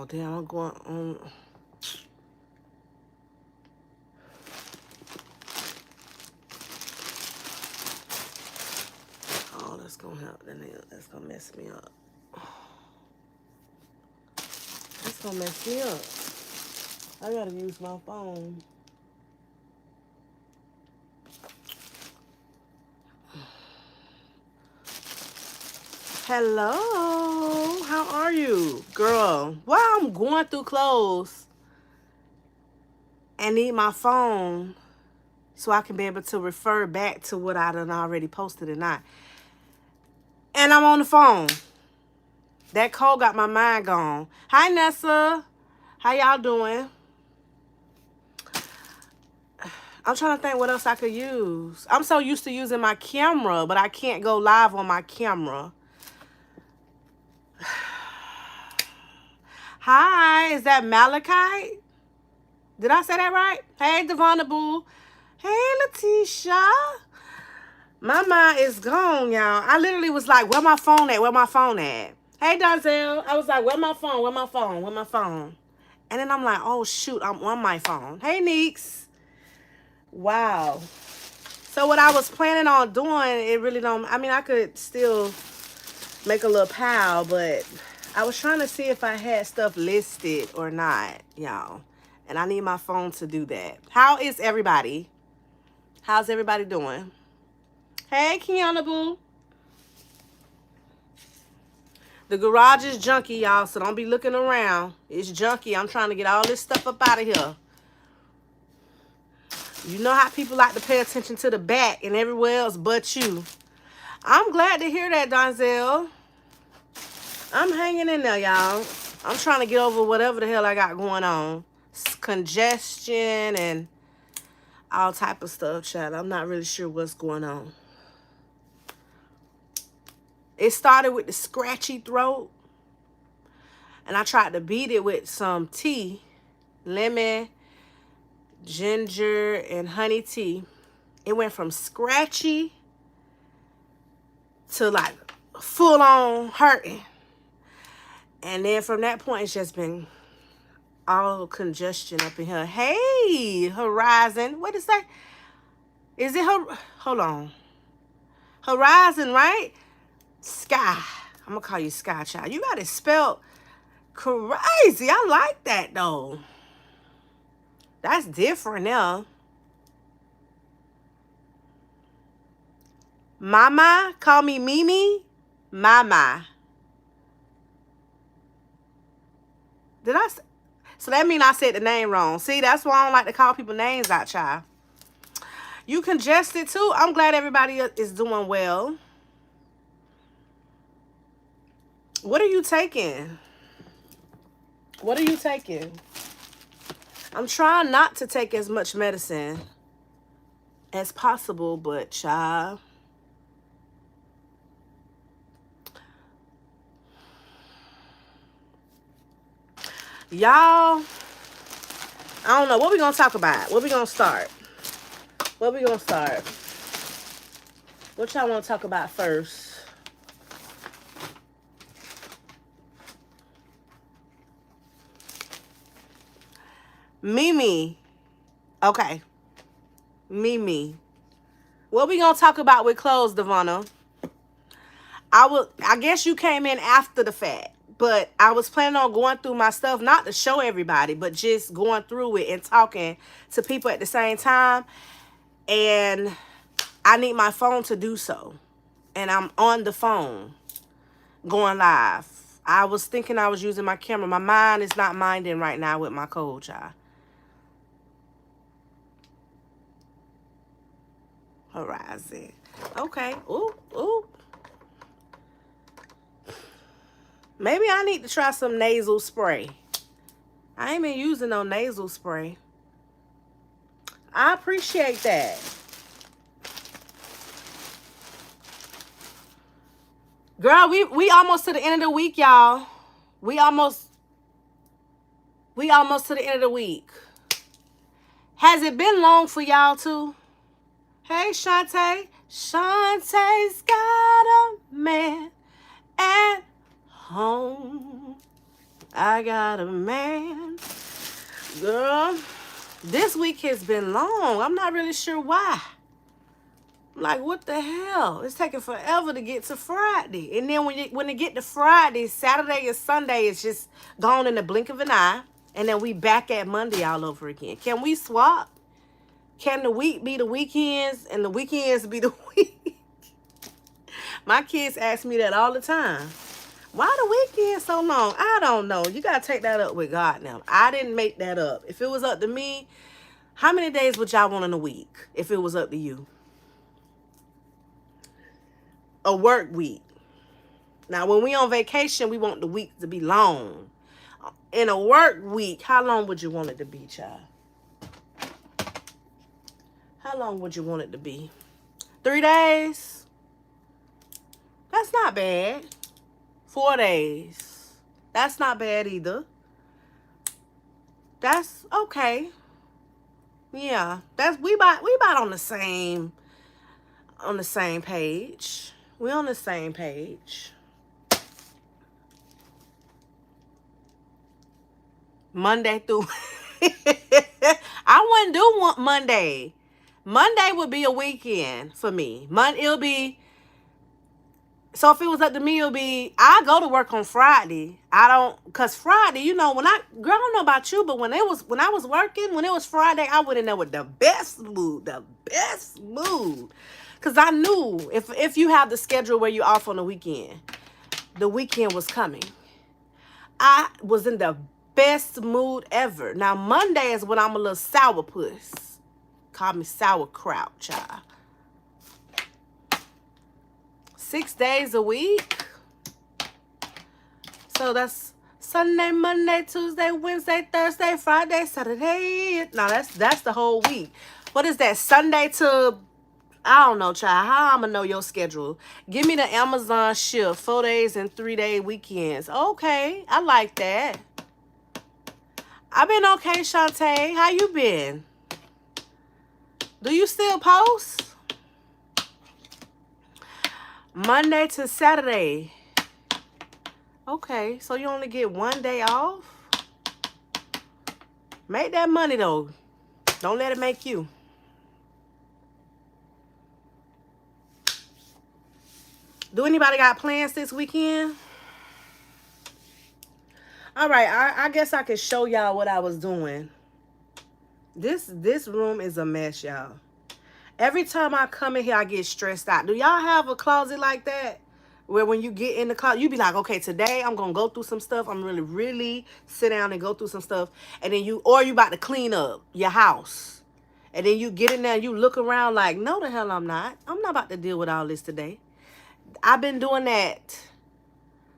Oh, damn, I'm going on. Oh, that's going to help. That's going to mess me up. That's going to mess me up. I got to use my phone. Hello. How are you? Girl, while I'm going through clothes and need my phone so I can be able to refer back to what I done already posted or not. And I'm on the phone. That cold got my mind gone. Hi, Nessa. How y'all doing? I'm trying to think what else I could use. I'm so used to using my camera, but I can't go live on my camera. Hi, is that Malachi? Did I say that right? Hey, Devonna Boo. Hey, Letitia. My mind is gone, y'all. I literally was like, where my phone at? Where my phone at? Hey, Donzel. I was like, where my phone? Where my phone? Where my phone? And then I'm like, oh, shoot, I'm on my phone. Hey, Neeks. Wow. So what I was planning on doing, it really don't, I mean, I could still make a little pile, but I was trying to see if I had stuff listed or not, y'all. And I need my phone to do that. How is everybody? How's everybody doing? Hey, Kiana Boo. The garage is junky, y'all, so don't be looking around. It's junky. I'm trying to get all this stuff up out of here. You know how people like to pay attention to the back and everywhere else but you. I'm glad to hear that, Donzel. I'm hanging in there, y'all. I'm trying to get over whatever the hell I got going on. Congestion and all type of stuff, child. I'm not really sure what's going on. It started with the scratchy throat. And I tried to beat it with some tea. Lemon, ginger, and honey tea. It went from scratchy to like full on hurting. And then from that point, it's just been all congestion up in here. Hey, Horizon. What is that? Is it her? Hold on. Horizon, right? Sky. I'm going to call you Sky Child. You got it spelled crazy. I like that, though. That's different now. Mama. Call me Mimi. Mama. Did I? So that means I said the name wrong. See, that's why I don't like to call people names out, child. You congested too? I'm glad everybody is doing well. What are you taking? What are you taking? I'm trying not to take as much medicine as possible, but child. Y'all, I don't know. What we gonna talk about? What we gonna start? What we gonna start? What y'all want to talk about first? Mimi. Okay. Mimi. What we gonna talk about with clothes, Devonna? I guess you came in after the fact. But I was planning on going through my stuff, not to show everybody, but just going through it and talking to people at the same time. And I need my phone to do so. And I'm on the phone going live. I was thinking I was using my camera. My mind is not minding right now with my cold, y'all. Horizon. Okay. Ooh, ooh. Maybe I need to try some nasal spray. I ain't been using no nasal spray. I appreciate that. Girl, we almost to the end of the week, y'all. We almost to the end of the week. Has it been long for y'all too? Hey, Shantae. Shantae's got a man at home. I got a man. Girl, this week has been long. I'm not really sure why. Like, what the hell? It's taking forever to get to Friday. And then when it get to Friday, Saturday and Sunday is just gone in the blink of an eye. And then we back at Monday all over again. Can we swap? Can the week be the weekends and the weekends be the week? My kids ask me that all the time. Why the weekend so long? I don't know. You got to take that up with God now. I didn't make that up. If it was up to me, how many days would y'all want in a week if it was up to you? A work week. Now, when we on vacation, we want the week to be long. In a work week, how long would you want it to be, child? How long would you want it to be? 3 days? That's not bad. 4 days. That's not bad either. That's okay. Yeah. We about on the same page. We're on the same page. Monday through I wouldn't do one Monday. Monday would be a weekend for me. It'll be, so if it was up to me, it'll be, I go to work on Friday. Cause Friday, you know, girl, I don't know about you, but when I was working, when it was Friday, I went in there with the best mood. Cause I knew if you have the schedule where you're off on the weekend was coming. I was in the best mood ever. Now, Monday is when I'm a little sourpuss. Call me sauerkraut, child. 6 days a week. So that's Sunday, Monday, Tuesday, Wednesday, Thursday, Friday, Saturday. No, that's the whole week. What is that? Sunday to, I don't know, child. How I'm going to know your schedule? Give me the Amazon shift. 4 days and 3 day weekends. Okay. I like that. I've been okay, Shantae. How you been? Do you still post? Monday to Saturday. Okay, so you only get 1 day off? Make that money, though. Don't let it make you. Do anybody got plans this weekend? All right, I guess I could show y'all what I was doing. This room is a mess, y'all. Every time I come in here, I get stressed out. Do y'all have a closet like that? Where when you get in the closet, you be like, okay, today I'm going to go through some stuff. I'm really, really sit down and go through some stuff. And then you about to clean up your house. And then you get in there and you look around like, no, the hell I'm not. I'm not about to deal with all this today. I've been doing that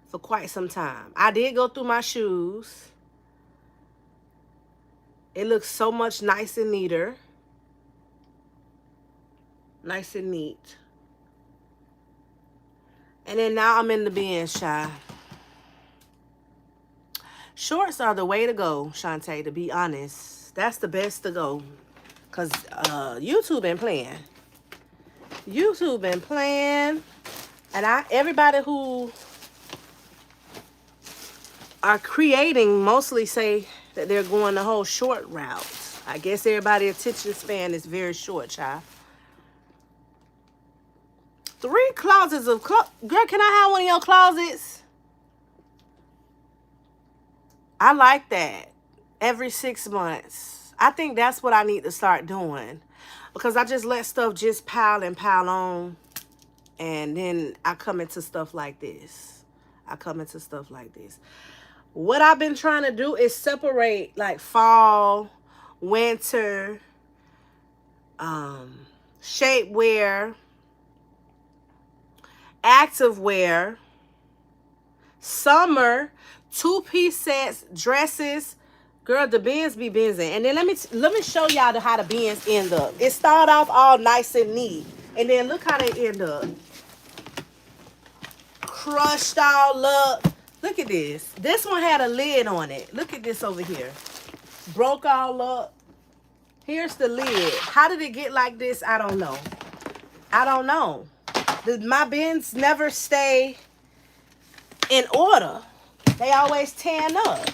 for quite some time. I did go through my shoes. It looks so much nice and neater. Nice and neat. And then now I'm in the bins, child. Shorts are the way to go, Shantae, to be honest. That's the best to go. Because YouTube been playing. YouTube been playing. And everybody who are creating mostly say that they're going the whole short route. I guess everybody's attention span is very short, child. 3 closets of girl, can I have one of your closets? I like that. Every 6 months. I think that's what I need to start doing. Because I just let stuff just pile and pile on. And then I come into stuff like this. What I've been trying to do is separate like fall, winter, shapewear, activewear, summer, 2-piece sets, dresses. Girl, the bins be busy. And then let me show y'all how the bins end up. It start off all nice and neat. And then look how they end up. Crushed all up. Look at this. This one had a lid on it. Look at this over here. Broke all up. Here's the lid. How did it get like this? I don't know. My bins never stay in order. They always tearing up.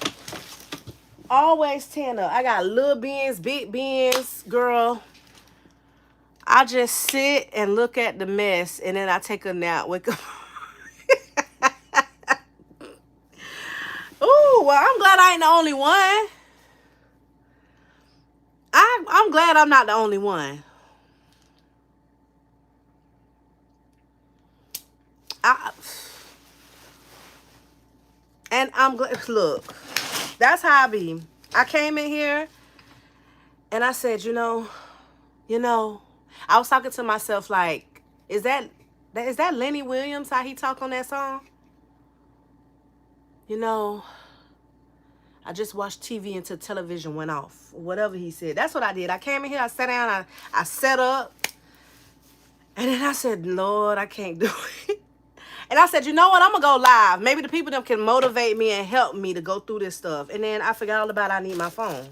Always tearing up. I got little bins, big bins, girl. I just sit and look at the mess, and then I take a nap. Wake up. Ooh, well, I'm glad I ain't the only one. I'm glad I'm not the only one. And I'm glad. Look, that's how I be. I came in here and I said, I was talking to myself like, is that Lenny Williams, how he talk on that song? I just watched TV until television went off. Whatever he said. That's what I did. I came in here, I sat down, I set up. And then I said, Lord, I can't do it. And I said, you know what? I'm going to go live. Maybe the people them can motivate me and help me to go through this stuff. And then I forgot all about I need my phone.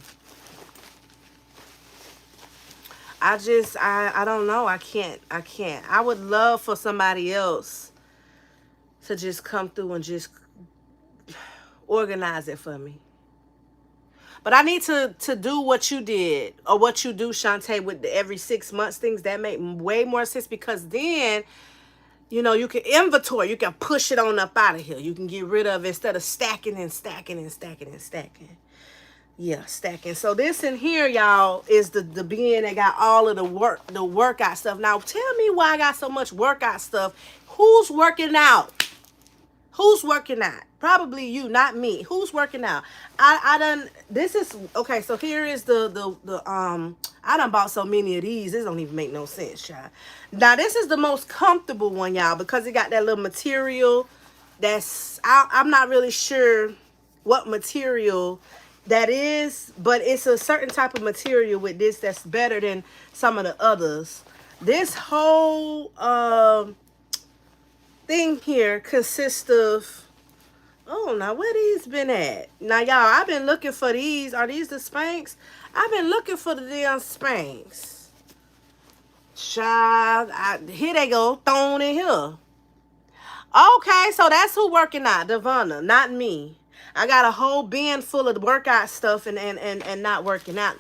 I don't know. I can't. I would love for somebody else to just come through and just organize it for me. But I need to do what you did or what you do, Shantae, with the every 6 months things. That make way more sense because then, you can inventory. You can push it on up out of here. You can get rid of it instead of stacking and stacking and stacking and stacking. Yeah, stacking. So this in here, y'all, is the bin that got all of the workout stuff. Now, tell me why I got so much workout stuff. Who's working out? Who's working out? Probably you, not me. Who's working out? This is, okay, so here is I done bought so many of these. This don't even make no sense, y'all. Now, this is the most comfortable one, y'all, because it got that little material I'm not really sure what material that is, but it's a certain type of material with this that's better than some of the others. This whole thing here consists of, now where these been at? Now, y'all, I've been looking for these. Are these the Spanx? I've been looking for the damn Spanx. Child, here they go, thrown in here. Okay, so that's who working out, Devonna, not me. I got a whole bin full of workout stuff and not working out.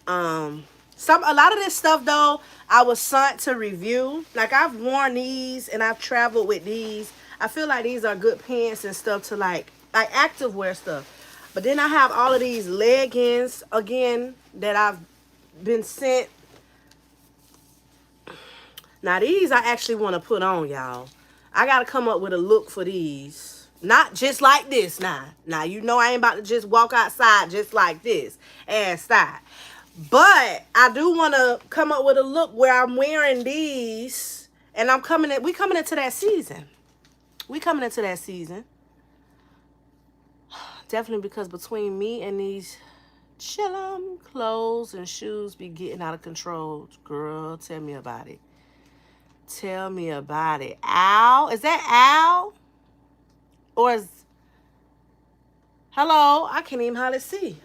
A lot of this stuff though, I was sent to review. Like I've worn these and I've traveled with these. I feel like these are good pants and stuff to like active wear stuff. But then I have all of these leggings again that I've been sent. Now these I actually want to put on, y'all. I got to come up with a look for these. Not just like this now. Now, I ain't about to just walk outside just like this. Ass side. But I do want to come up with a look where I'm wearing these. And we coming into that season. We coming into that season. Definitely because between me and these chillum clothes and shoes be getting out of control. Girl, tell me about it. Tell me about it. Al? Is that Al? Or is... Hello? I can't even hardly see.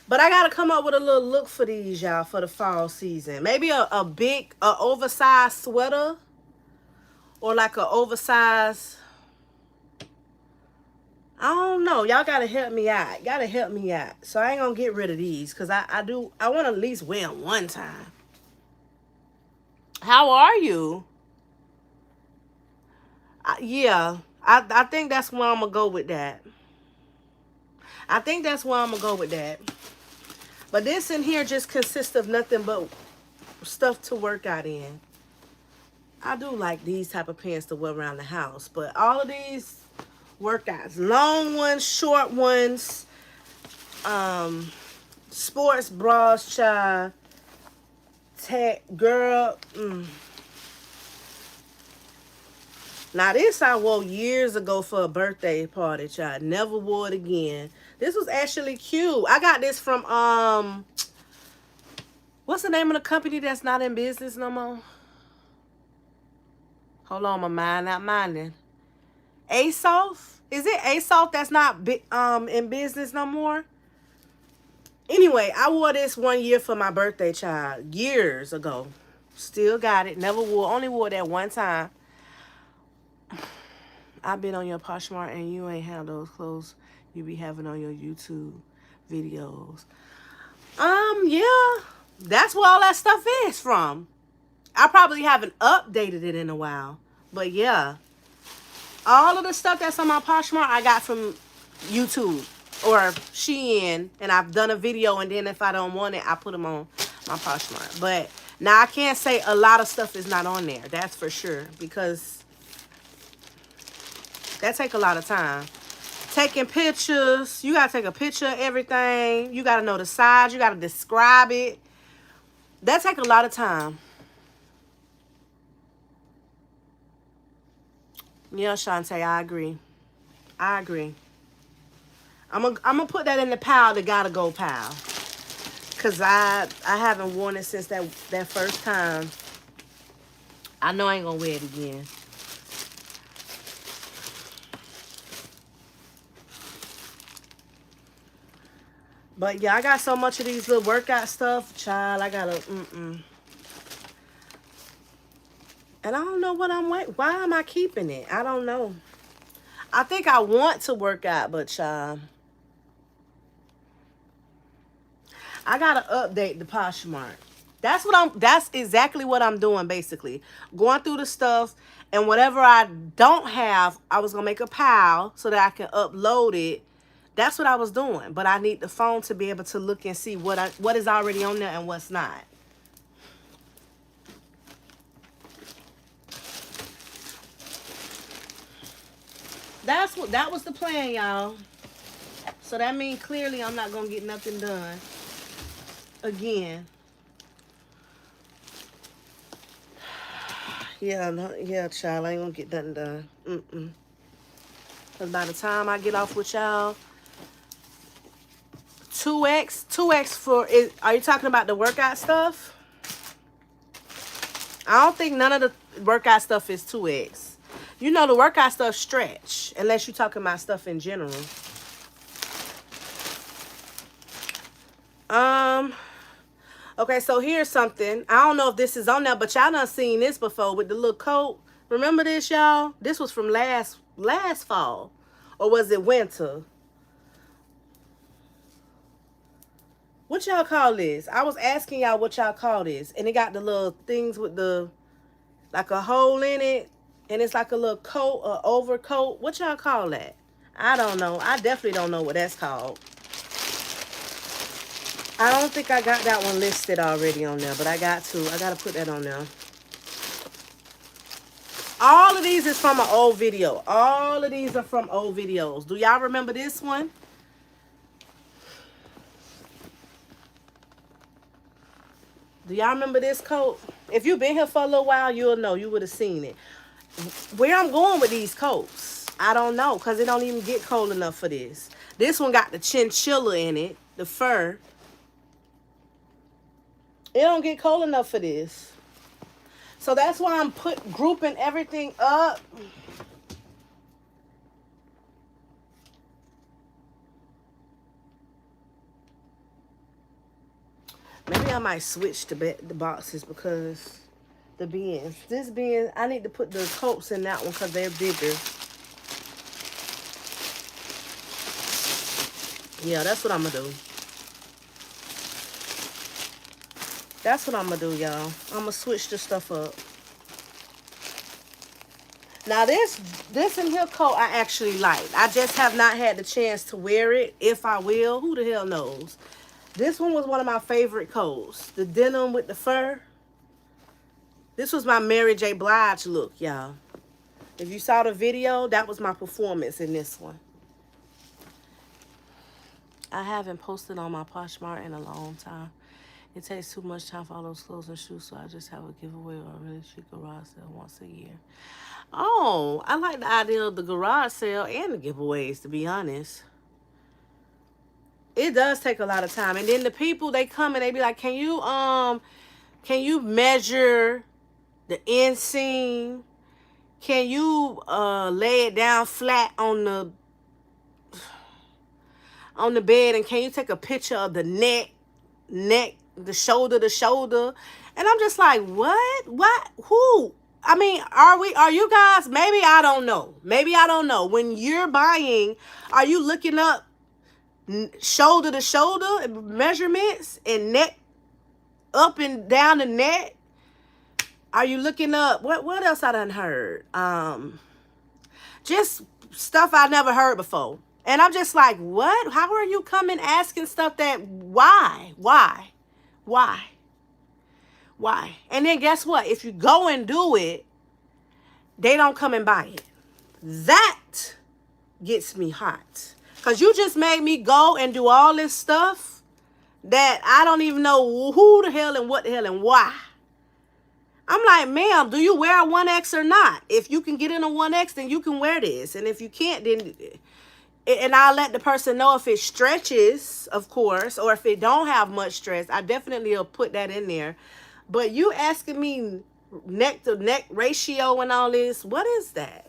But I got to come up with a little look for these, y'all, for the fall season. Maybe a big, oversized sweater. Or like an oversized... I don't know. Y'all got to help me out. Got to help me out. So I ain't going to get rid of these. Because I want to at least wear them one time. How are you? Yeah. I think that's where I'm going to go with that. But this in here just consists of nothing but stuff to work out in. I do like these type of pants to wear around the house. But all of these workouts. Long ones, short ones. Sports bras, child. Tech, girl. Now, this I wore years ago for a birthday party, child. Never wore it again. This was actually cute. I got this from, what's the name of the company that's not in business no more? Hold on, my mind not minding. ASOS? Is it ASOS that's not in business no more? Anyway, I wore this one year for my birthday, child. Years ago. Still got it. Never wore. Only wore that one time. I've been on your Poshmark and you ain't have those clothes you be having on your YouTube videos. Yeah. That's where all that stuff is from. I probably haven't updated it in a while. But yeah. All of the stuff that's on my Poshmark I got from YouTube or Shein, and I've done a video, and then if I don't want it, I put them on my Poshmark. But now I can't say a lot of stuff is not on there. That's for sure, because that take a lot of time. Taking pictures, you gotta take a picture of everything. You gotta know the size. You gotta describe it. That take a lot of time. Yeah, Shantae, I agree. I agree. I'm gonna put that in the pile, the gotta go pile. Cause I haven't worn it since that first time. I know I ain't gonna wear it again. But yeah, I got so much of these little workout stuff, child. I gotta And I don't know what I'm waiting. Why am I keeping it? I don't know. I think I want to work out, but child, I gotta update the Poshmark. That's exactly what I'm doing, basically. Going through the stuff, and whatever I don't have, I was gonna make a pile so that I can upload it. That's what I was doing. But I need the phone to be able to look and see what is already on there and what's not. That was the plan, y'all. So that means clearly I'm not gonna get nothing done again. Yeah, no, yeah, child, I ain't gonna get nothing done. Cause by the time I get off with y'all, 2x for it. Are you talking about the workout stuff? I don't think none of the workout stuff is 2x. You know, the workout stuff stretch, unless you're talking about stuff in general. Okay, so here's something. I don't know if this is on there, but y'all done seen this before with the little coat. Remember this, y'all? This was from last fall. Or was it winter? What y'all call this? I was asking y'all what y'all call this. And it got the little things with the, like a hole in it. And it's like a little coat or overcoat. What y'all call that? I don't know. I definitely don't know what that's called. I don't think I got that one listed already on there, but I got to. I got to put that on there. All of these is from an old video. All of these are from old videos. Do y'all remember this one? Do y'all remember this coat? If you've been here for a little while, you'll know. You would have seen it. Where I'm going with these coats, I don't know, because it don't even get cold enough for this. This one got the chinchilla in it, the fur. It don't get cold enough for this. So that's why I'm grouping everything up. Maybe I might switch the boxes because the bins. This bin, I need to put the coats in that one because they're bigger. Yeah, that's what I'm going to do. That's what I'm going to do, y'all. I'm going to switch the stuff up. Now, this in here coat I actually like. I just have not had the chance to wear it. If I will, who the hell knows? This one was one of my favorite coats. The denim with the fur. This was my Mary J. Blige look, y'all. If you saw the video, that was my performance in this one. I haven't posted on my Poshmark in a long time. It takes too much time for all those clothes and shoes, so I just have a giveaway or a really cheap garage sale once a year. Oh, I like the idea of the garage sale and the giveaways, to be honest. It does take a lot of time. And then the people, they come and they be like, can you measure the inseam? Can you lay it down flat on the bed, and can you take a picture of the neck, the shoulder to shoulder? And I'm just like, what? Who? I mean, are you guys, maybe I don't know. Maybe I don't know. When you're buying, are you looking up shoulder to shoulder measurements and neck up and down the neck? Are you looking up what else I done heard? Just stuff I never heard before. And I'm just like, what? How are you coming asking stuff that why? Why? And then guess what? If you go and do it, they don't come and buy it. That gets me hot. Because you just made me go and do all this stuff that I don't even know who the hell and what the hell and why. I'm like, ma'am, do you wear a 1X or not? If you can get in a 1X, then you can wear this. And if you can't, then... And I'll let the person know if it stretches, of course, or if it don't have much stretch. I definitely will put that in there. But you asking me neck to neck ratio and all this, what is that?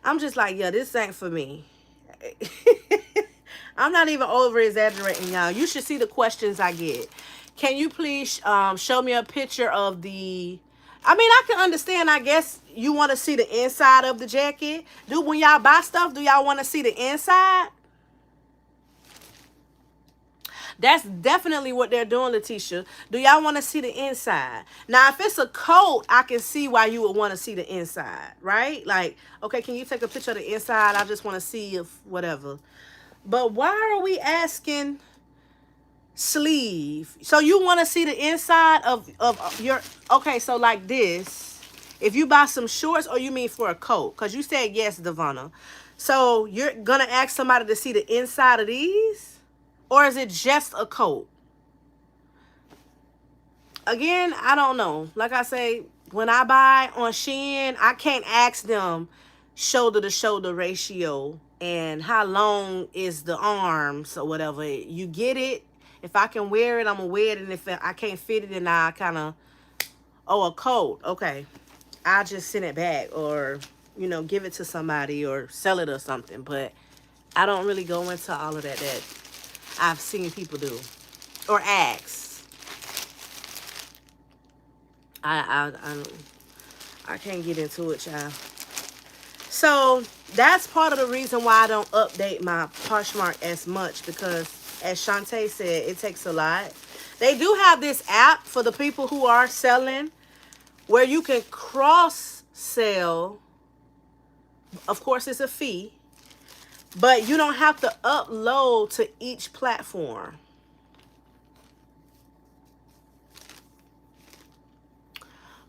I'm just like, yeah, this ain't for me. I'm not even over exaggerating, y'all. You should see the questions I get. Can you please show me a picture of the... I mean, I can understand, I guess you want to see the inside of the jacket. When y'all buy stuff, do y'all want to see the inside? That's definitely what they're doing, Letitia. Do y'all want to see the inside? Now, if it's a coat, I can see why you would want to see the inside, right? Like, okay, can you take a picture of the inside? I just want to see if whatever. But why are we asking sleeve? So you want to see the inside of your... Okay, so like this. If you buy some shorts, or you mean for a coat? Because you said yes, Devonna. So you're going to ask somebody to see the inside of these? Or is it just a coat? Again, I don't know. Like I say, when I buy on Shein, I can't ask them shoulder to shoulder ratio and how long is the arms or whatever. You get it. If I can wear it, I'm going to wear it. And if I can't fit it, then I kind of, oh, a coat. Okay. I'll just send it back or, you know, give it to somebody or sell it or something. But I don't really go into all of that I've seen people do or ask. I can't get into it, child. So that's part of the reason why I don't update my Poshmark as much, because as Shantae said, it takes a lot. They do have this app for the people who are selling where you can cross sell. Of course, it's a fee. But you don't have to upload to each platform.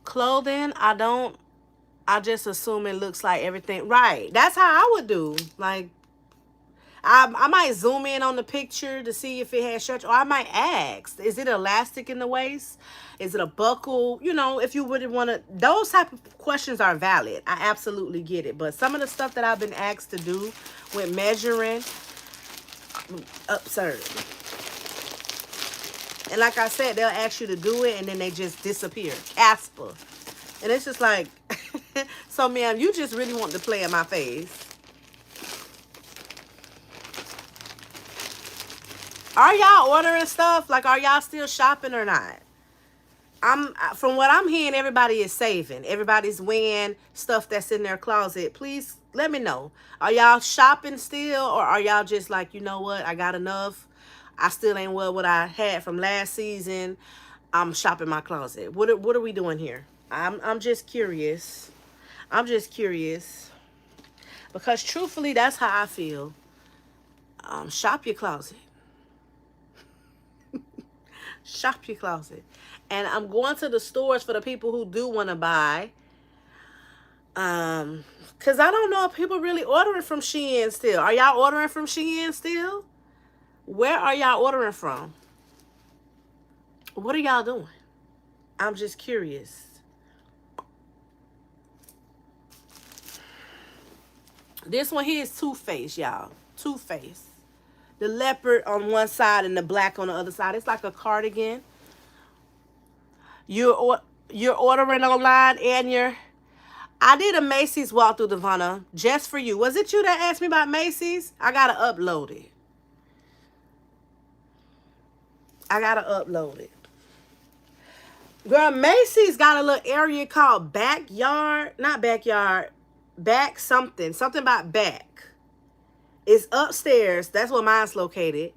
Clothing, I just assume it looks like everything. Right. That's how I would do. Like, I might zoom in on the picture to see if it has stretch. Or I might ask, is it elastic in the waist? Is it a buckle? You know, if you wouldn't want to. Those type of questions are valid. I absolutely get it. But some of the stuff that I've been asked to do with measuring, absurd. And like I said, they'll ask you to do it and then they just disappear. Casper. And it's just like, so ma'am, you just really want to play in my face. Are y'all ordering stuff? Like, are y'all still shopping or not? From what I'm hearing, everybody is saving. Everybody's wearing stuff that's in their closet. Please let me know. Are y'all shopping still, or are y'all just like, you know what? I got enough. I still ain't wear what I had from last season. I'm shopping my closet. What are we doing here? I'm just curious. I'm just curious. Because truthfully, that's how I feel. Shop your closet. Shop your closet. And I'm going to the stores for the people who do want to buy. Because I don't know if people really ordering from Shein still. Are y'all ordering from Shein still? Where are y'all ordering from? What are y'all doing? I'm just curious. This one here is Too Faced, y'all. Too Faced. The leopard on one side and the black on the other side. It's like a cardigan. You're ordering online and I did a Macy's walkthrough, Devonna, just for you. Was it you that asked me about Macy's? I gotta upload it. I gotta upload it. Girl, Macy's got a little area called backyard. Not backyard. Back something. Something about back. It's upstairs. That's where mine's located.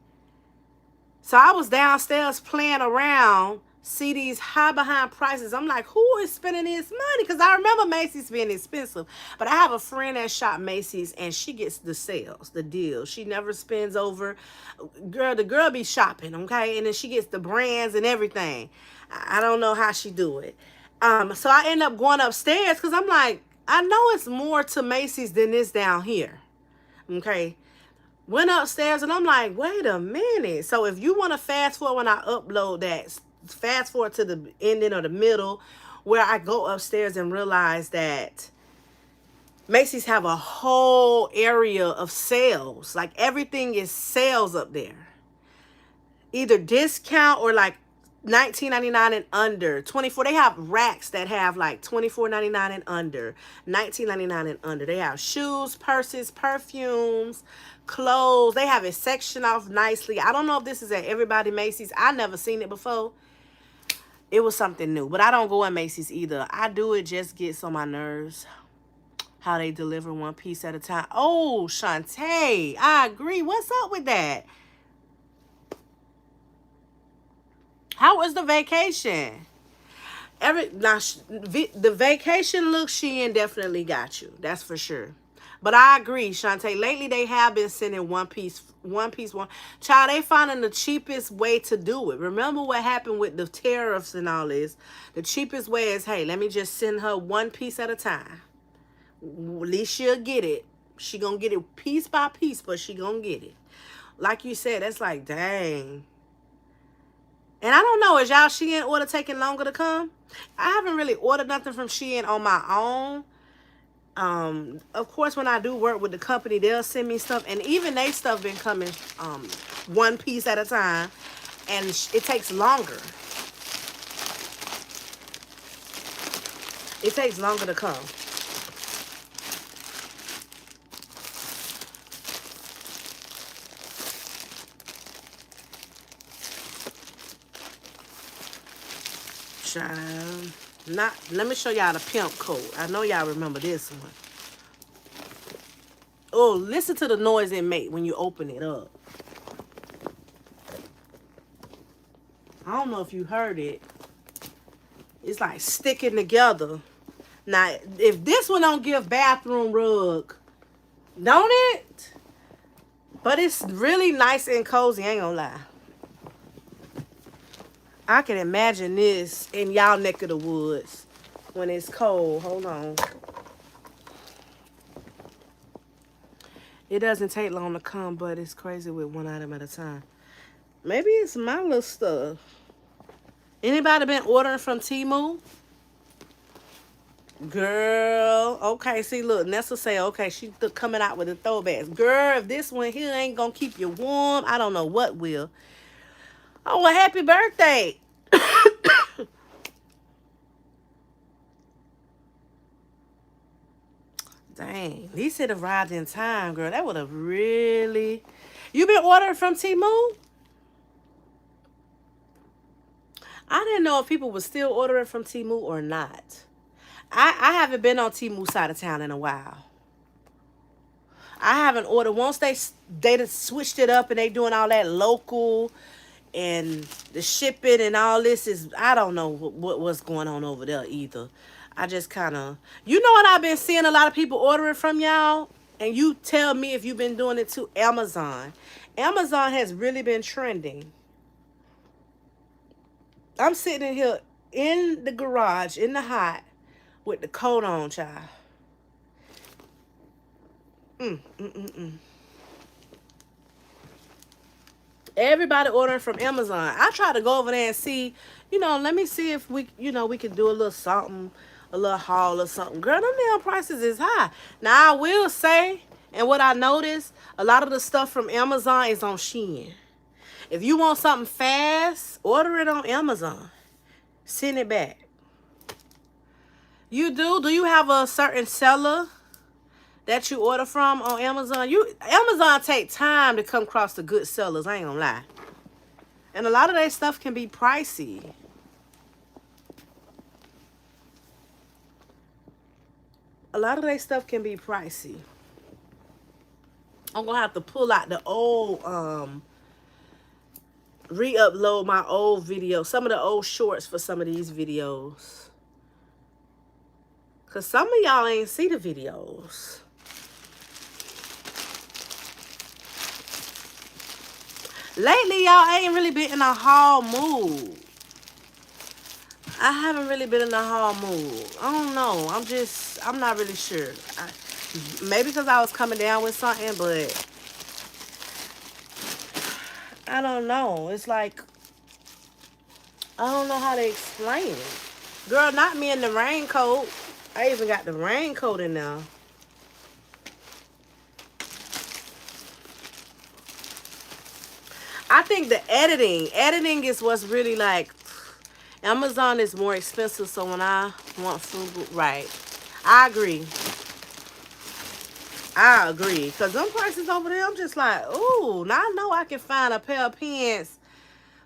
So I was downstairs playing around, see these high behind prices. I'm like, who is spending this money? Because I remember Macy's being expensive. But I have a friend that shop Macy's, and she gets the sales, the deals. She never spends over. Girl, the girl be shopping, okay? And then she gets the brands and everything. I don't know how she do it. So I end up going upstairs because I'm like, I know it's more to Macy's than this down here. Okay. Went upstairs and I'm like, wait a minute. So if you want to fast forward when I upload that, fast forward to the ending or the middle where I go upstairs and realize that Macy's have a whole area of sales. Like everything is sales up there. Either discount or like $19.99 and under. 24. They have racks that have like $24.99 and under, $19.99 and under. They have shoes, purses, perfumes, clothes. They have it sectioned off nicely. I don't know if this is at everybody Macy's. I never seen it before. It was something new, but I don't go in Macy's either. I do it just gets on my nerves. How they deliver one piece at a time. Oh, Shantae, I agree. What's up with that? How was the vacation? The vacation look Shein definitely got you. That's for sure. But I agree, Shantae. Lately they have been sending one piece. Child, they finding the cheapest way to do it. Remember what happened with the tariffs and all this? The cheapest way is, hey, let me just send her one piece at a time. At least she'll get it. She gonna get it piece by piece, but she gonna get it. Like you said, that's like, dang. And I don't know, is y'all Shein order taking longer to come? I haven't really ordered nothing from Shein on my own. Of course, when I do work with the company, they'll send me stuff. And even they stuff been coming one piece at a time. And it takes longer. It takes longer to come. Let me show y'all the pimp coat. I know y'all remember this one. Oh, listen to the noise it make when you open it up. I don't know if you heard it. It's like sticking together. Now, if this one don't give bathroom rug, don't it? But it's really nice and cozy, ain't gonna lie. I can imagine this in y'all neck of the woods when it's cold. Hold on. It doesn't take long to come, but it's crazy with one item at a time. Maybe it's my little stuff. Anybody been ordering from Temu? Girl. Okay, see, look. Nessa say, okay, she's coming out with the throwbacks. Girl, if this one here ain't going to keep you warm, I don't know what will. Oh, well, happy birthday. Dang, these should have arrived in time, girl. That would have really... You been ordering from Temu? I didn't know if people were still ordering from Temu or not. I haven't been on Temu side of town in a while. I haven't ordered. Once they switched it up and they doing all that local and the shipping and all this is, I don't know what's going on over there either. I just kind of, you know what I've been seeing a lot of people ordering from y'all? And you tell me if you've been doing it too. Amazon. Amazon has really been trending. I'm sitting in here in the garage, in the hot, with the coat on, child. Everybody ordering from Amazon. I try to go over there and see, let me see if we can do a little something, a little haul or something. Girl, them damn prices is high. Now, I will say, and what I noticed, a lot of the stuff from Amazon is on Shein. If you want something fast, order it on Amazon. Send it back. You do? Do you have a certain seller that you order from on Amazon? Amazon take time to come across the good sellers, I ain't gonna lie. And a lot of that stuff can be pricey. A lot of their stuff can be pricey. I'm gonna have to pull out the old re-upload my old video, some of the old shorts for some of these videos, cause some of y'all ain't see the videos. Lately, y'all ain't really been in a haul mood. I haven't really been in a haul mood. I don't know. I'm not really sure. Maybe because I was coming down with something, but I don't know. It's like, I don't know how to explain it. Girl, not me in the raincoat. I even got the raincoat in there. I think the editing is what's really like, Amazon is more expensive, so when I want food, right. I agree. Because them prices over there, I'm just like, ooh, now I know I can find a pair of pants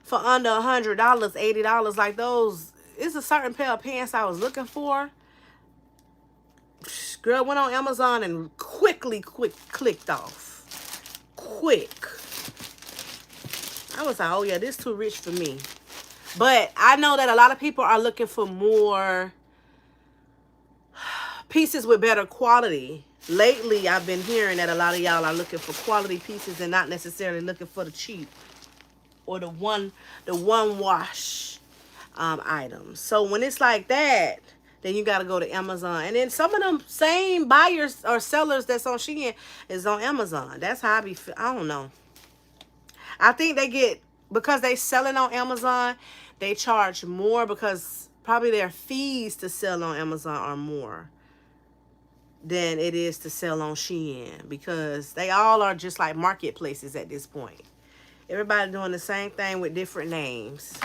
for under $100, $80. Like those, it's a certain pair of pants I was looking for. Girl, went on Amazon and quickly clicked off. Quick. I was like, oh yeah, this too rich for me. But I know that a lot of people are looking for more pieces with better quality. Lately, I've been hearing that a lot of y'all are looking for quality pieces and not necessarily looking for the cheap or the one wash items. So when it's like that, then you got to go to Amazon. And then some of them same buyers or sellers that's on Shein is on Amazon. That's how I don't know. I think they get, because they selling on Amazon, they charge more because probably their fees to sell on Amazon are more than it is to sell on Shein, because they all are just like marketplaces at this point. Everybody doing the same thing with different names.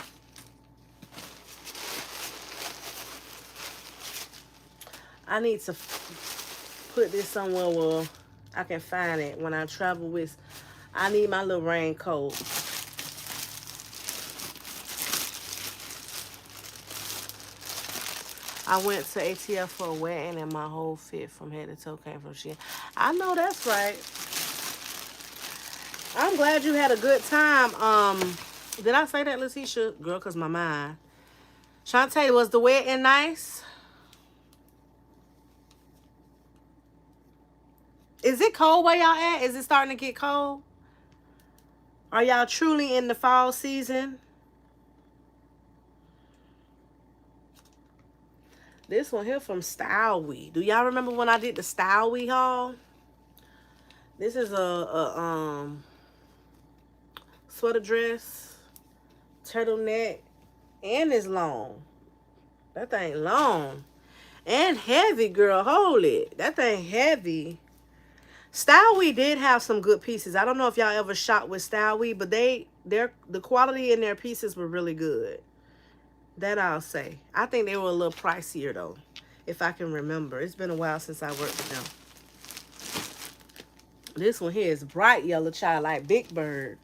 I need to put this somewhere where I can find it when I travel with. I need my little raincoat. I went to ATL for a wedding and my whole fit from head to toe came from Shein. I know that's right. I'm glad you had a good time. Did I say that, Letitia? Girl, because my mind. Shantae, was the wedding nice? Is it cold where y'all at? Is it starting to get cold? Are y'all truly in the fall season? This one here from Style Week. Do y'all remember when I did the Style Week haul? This is a sweater dress, turtleneck, and it's long. That thing long. And heavy, girl. Hold it. That thing heavy. Style Week did have some good pieces. I don't know if y'all ever shop with Style Week, but the quality in their pieces were really good. That I'll say. I think they were a little pricier though, if I can remember. It's been a while since I worked with them. This one here is bright yellow, child, like Big Bird.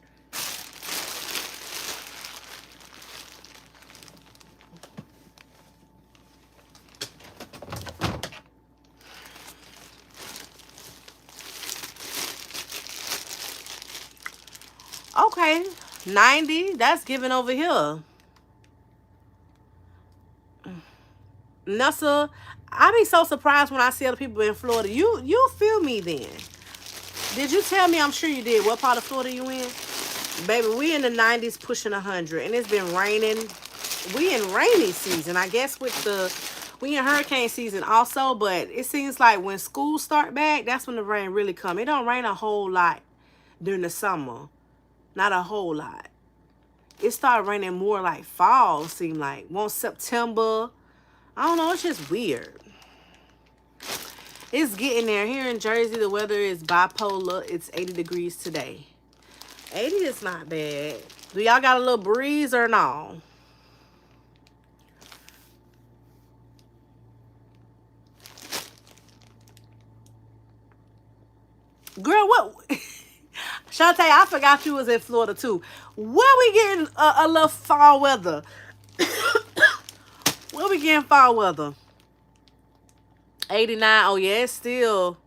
Okay, 90. That's given over here. Nessa, I be so surprised when I see other people in Florida. You feel me then. Did you tell me? I'm sure you did. What part of Florida you in? Baby, we in the 90s pushing 100. And it's been raining. We in rainy season. I guess we in hurricane season also. But it seems like when schools start back, that's when the rain really come. It don't rain a whole lot during the summer. Not a whole lot. It started raining more like fall, seem like. One September. I don't know, it's just weird. It's getting there. Here in Jersey, the weather is bipolar. It's 80 degrees today. 80 is not bad. Do y'all got a little breeze or no? Girl, what? Shantae, I forgot you was in Florida too. Where we getting a little fall weather? Where we getting fall weather? 89. Oh yeah, it's still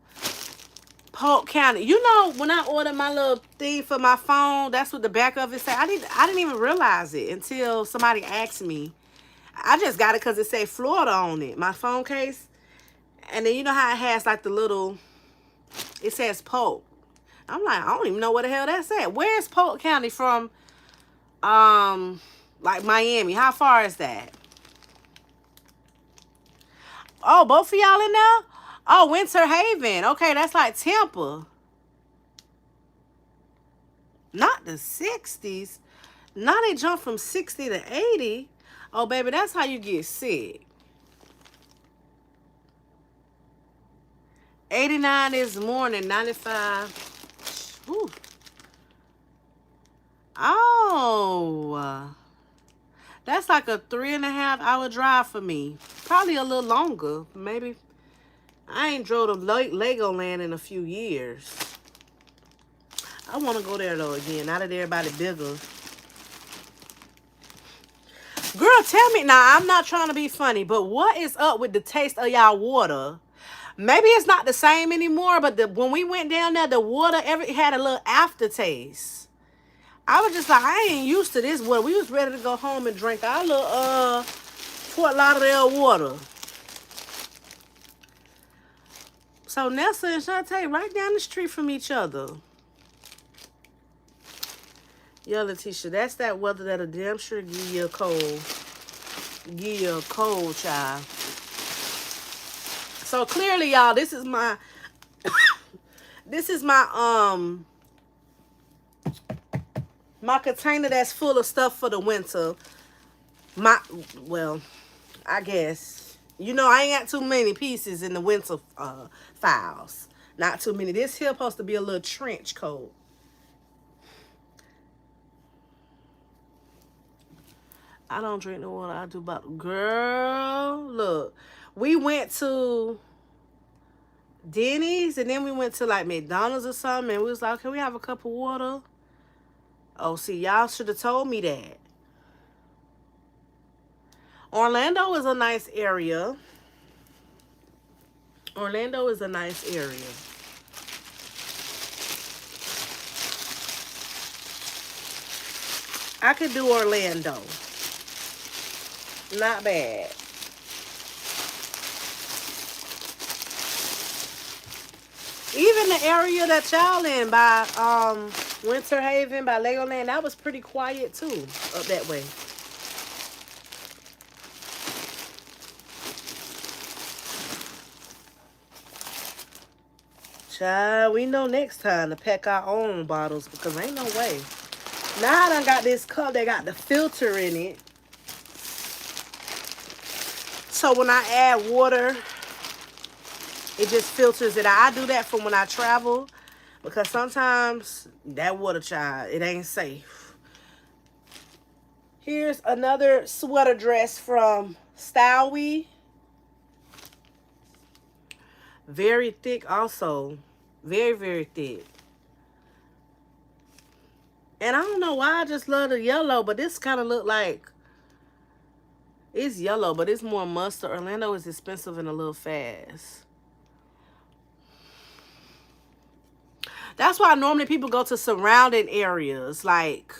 Polk County. You know, when I ordered my little thing for my phone, that's what the back of it said. I didn't even realize it until somebody asked me. I just got it because it said Florida on it, my phone case. And then you know how it has like the little, it says Polk. I'm like, I don't even know what the hell that's at. Where's Polk County from, like Miami? How far is that? Oh, both of y'all in there? Oh, Winter Haven. Okay, that's like Tampa. Not the 60s. Now they jump from 60 to 80. Oh, baby, that's how you get sick. 89 this morning, 95. Whew. Oh, that's like a 3.5 hour drive for me. Probably a little longer, maybe. I ain't drove to Legoland in a few years. I want to go there though again. Now that everybody bigger. Girl, tell me now. I'm not trying to be funny, but what is up with the taste of y'all water? Maybe it's not the same anymore, but when we went down there, the water had a little aftertaste. I was just like, I ain't used to this water. We was ready to go home and drink our little Fort Lauderdale water. So Nessa and Shantae right down the street from each other. Yo, Letitia, that's that weather that'll damn sure give you a cold. Give you a cold, child. So clearly, y'all, this is my my container that's full of stuff for the winter. Well, I guess. You know, I ain't got too many pieces in the winter files. Not too many. This here supposed to be a little trench coat. I don't drink no water. I do about... Girl, look. We went to Denny's and then we went to like McDonald's or something. And we was like, can we have a cup of water? Oh, see, y'all should have told me that. Orlando is a nice area. Orlando is a nice area. I could do Orlando. Not bad. Even the area that y'all in by Winter Haven, by Legoland, that was pretty quiet too, up that way. Child, we know next time to pack our own bottles because ain't no way. Now I done got this cup that got the filter in it. So when I add water, it just filters it out. I do that for when I travel because sometimes that water, child, it ain't safe. Here's another sweater dress from Stylewee. Very thick also. Very, very thick. And I don't know why I just love the yellow, but this kind of look like it's yellow, but it's more mustard. Orlando is expensive and a little fast. That's why normally people go to surrounding areas like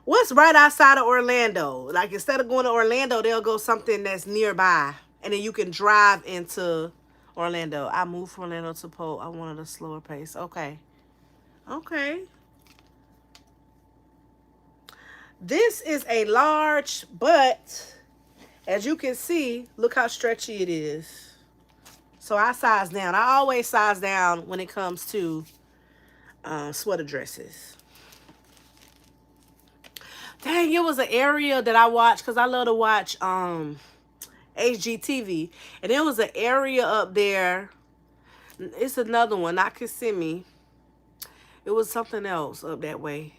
what's right outside of Orlando? Like instead of going to Orlando, they'll go something that's nearby. And then you can drive into Orlando. I moved from Orlando to Polk. I wanted a slower pace. Okay. Okay. This is a large, but as you can see, look how stretchy it is. So I size down. I always size down when it comes to sweater dresses. Dang, it was an area that I watched because I love to watch HGTV. And there was an area up there. It's another one, not Kissimmee. It was something else up that way.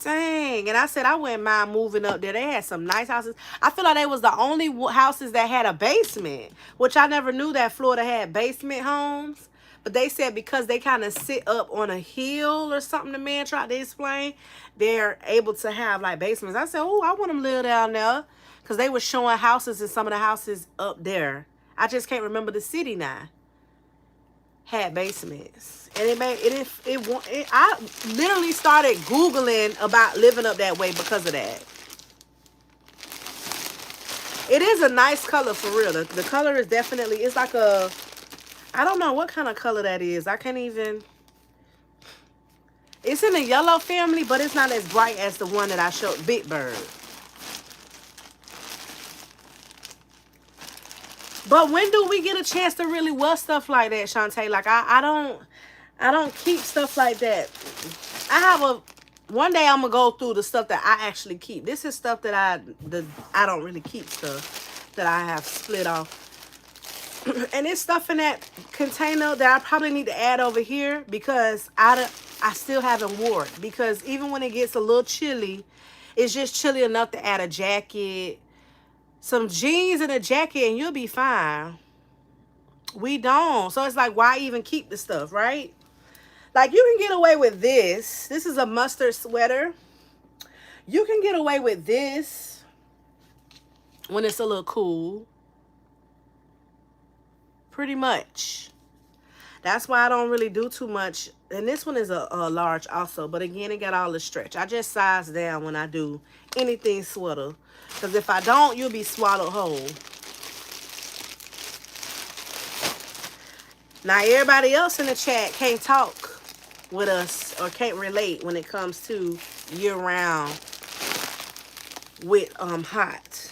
Dang. And I said I wouldn't mind moving up there. They had some nice houses. I feel like they was the only houses that had a basement, which I never knew that Florida had basement homes. But they said because they kind of sit up on a hill or something, the man tried to explain, they're able to have like basements. I said, oh, I want them to live down there. Because they were showing houses, and some of the houses up there, I just can't remember the city now, had basements. And I literally started Googling about living up that way because of that. It is a nice color for real. The color is definitely, it's like a, I don't know what kind of color that is. I can't even, it's in the yellow family, but it's not as bright as the one that I showed, Big Bird. But when do we get a chance to really wear stuff like that, Shantae? Like, I don't keep stuff like that. One day I'm gonna go through the stuff that I actually keep. This is stuff that I don't really keep stuff that I have split off. And it's stuff in that container that I probably need to add over here because I still haven't worn it. Because even when it gets a little chilly, it's just chilly enough to add a jacket, some jeans and a jacket, and you'll be fine. We don't. So it's like, why even keep the stuff, right? Like, you can get away with this. This is a mustard sweater. You can get away with this when it's a little cool. Pretty much. That's why I don't really do too much. And this one is a large also. But again, it got all the stretch. I just size down when I do anything sweater. Because if I don't, you'll be swallowed whole. Now, everybody else in the chat can't talk with us or can't relate when it comes to year-round with hot.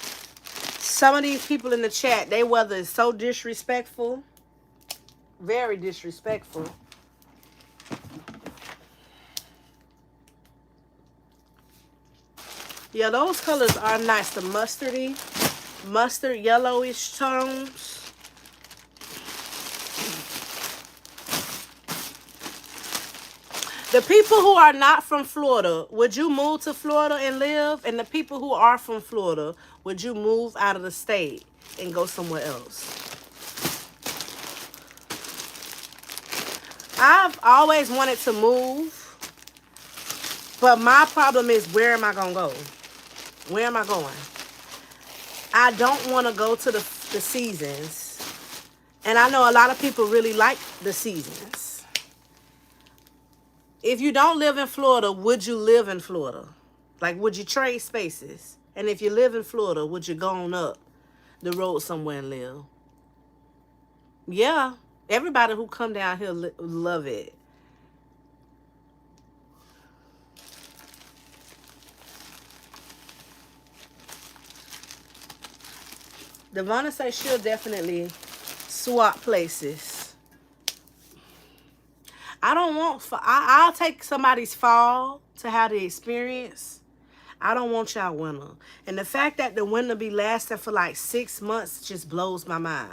Some of these people in the chat, they weather is so disrespectful. Very disrespectful. Yeah, those colors are nice. The mustard yellowish tones. The people who are not from Florida, would you move to Florida and live? And the people who are from Florida, would you move out of the state and go somewhere else? I've always wanted to move, but my problem is, where am I going to go? Where am I going? I don't want to go to the seasons. And I know a lot of people really like the seasons. If you don't live in Florida, would you live in Florida? Like, would you trade spaces? And if you live in Florida, would you go on up the road somewhere and live? Yeah. Everybody who come down here love it. Devonna says she'll definitely swap places. I don't want, I'll take somebody's fall to have the experience. I don't want y'all winter. And the fact that the winter be lasting for like 6 months just blows my mind.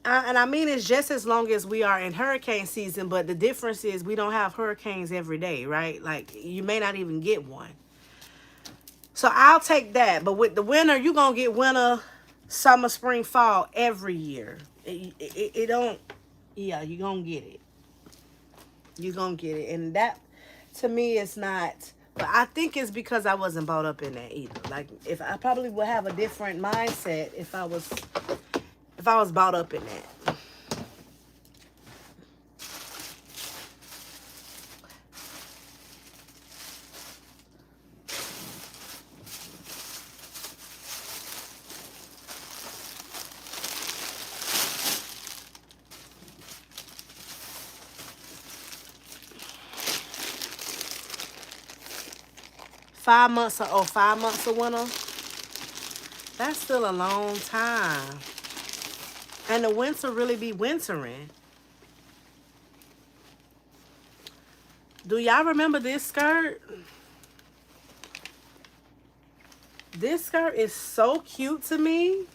And I mean, it's just as long as we are in hurricane season, but the difference is we don't have hurricanes every day, right? Like, you may not even get one. So I'll take that. But with the winter, you're going to get winter, summer, spring, fall every year. It don't, yeah, you're going to get it. You're going to get it. And that, to me, is not, but I think it's because I wasn't brought up in that either. Like, if I probably would have a different mindset if I was brought up in that. Five months of winter. That's still a long time. And the winter really be wintering. Do y'all remember this skirt? This skirt is so cute to me.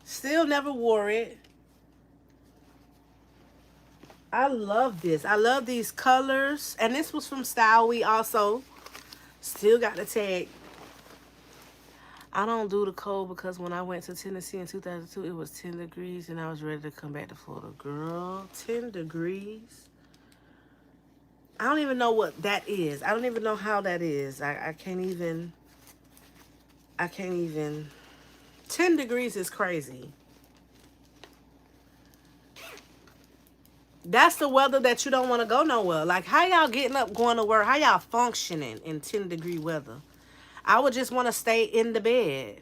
Still never wore it. I love this. I love these colors. And this was from Style Week also. Still got the tag. I don't do the cold because when I went to Tennessee in 2002, it was 10 degrees and I was ready to come back to Florida. Girl, 10 degrees? I don't even know what that is. I don't even know how that is. I I can't even. 10 degrees is crazy. That's the weather that you don't want to go nowhere. Like, how y'all getting up, going to work? How y'all functioning in 10-degree weather? I would just want to stay in the bed.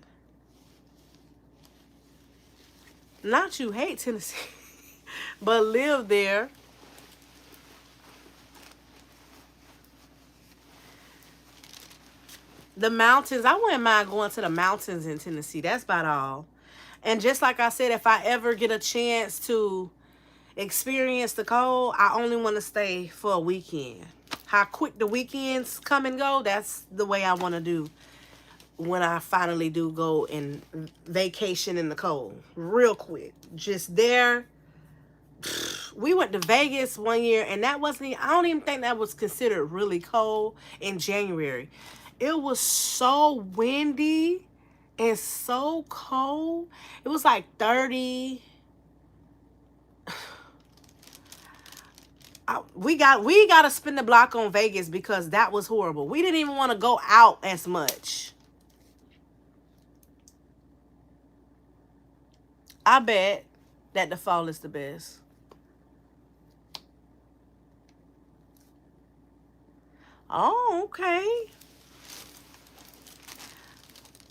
Not you hate Tennessee, but live there. The mountains, I wouldn't mind going to the mountains in Tennessee. That's about all. And just like I said, if I ever get a chance to experience the cold, I only want to stay for a weekend. How quick the weekends come and go, that's the way I want to do when I finally do go and vacation in the cold. Real quick. Just there. We went to Vegas one year, and that wasn't, I don't even think that was considered really cold in January. It was so windy and so cold. It was like 30. We got to spin the block on Vegas because that was horrible. We didn't even want to go out as much. I bet that the fall is the best. Oh, okay.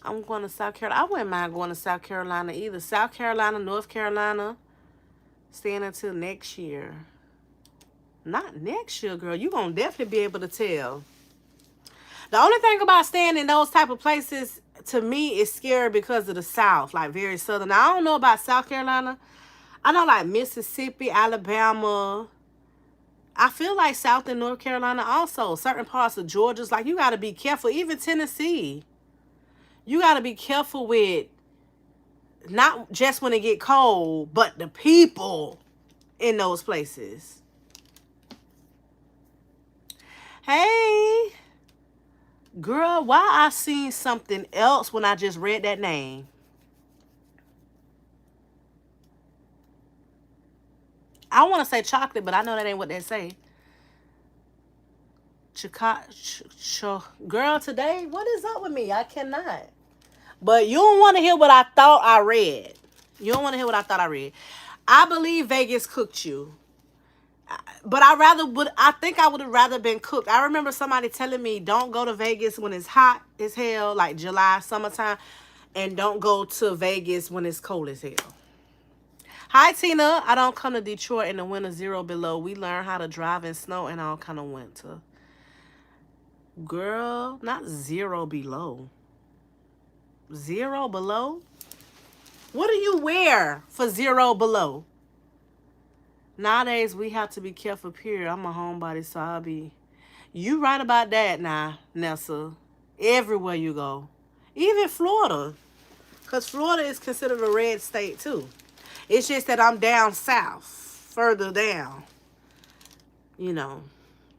I'm going to South Carolina. I wouldn't mind going to South Carolina either. South Carolina, North Carolina, staying until next year. Not next year, girl. You're going to definitely be able to tell. The only thing about staying in those type of places, to me, is scary because of the South, like very southern. Now, I don't know about South Carolina. I know like Mississippi, Alabama. I feel like South and North Carolina also. Certain parts of Georgia's like, you got to be careful. Even Tennessee. You got to be careful with not just when it get cold, but the people in those places. Hey, girl, why I seen something else when I just read that name? I want to say chocolate, but I know that ain't what they say. Girl, today, what is up with me? I cannot. But you don't want to hear what I thought I read. You don't want to hear what I thought I read. I believe Vegas cooked you. But I think I would have rather been cooked. I remember somebody telling me, don't go to Vegas when it's hot as hell, like July, summertime. And don't go to Vegas when it's cold as hell. Hi, Tina. I don't come to Detroit in the winter 0 below. We learn how to drive in snow and all kind of winter. Girl, not 0 below. 0 below? What do you wear for 0 below? Nowadays, we have to be careful, period. I'm a homebody, so I'll be... You right about that now, Nessa. Everywhere you go. Even Florida. Because Florida is considered a red state, too. It's just that I'm down south. Further down. You know.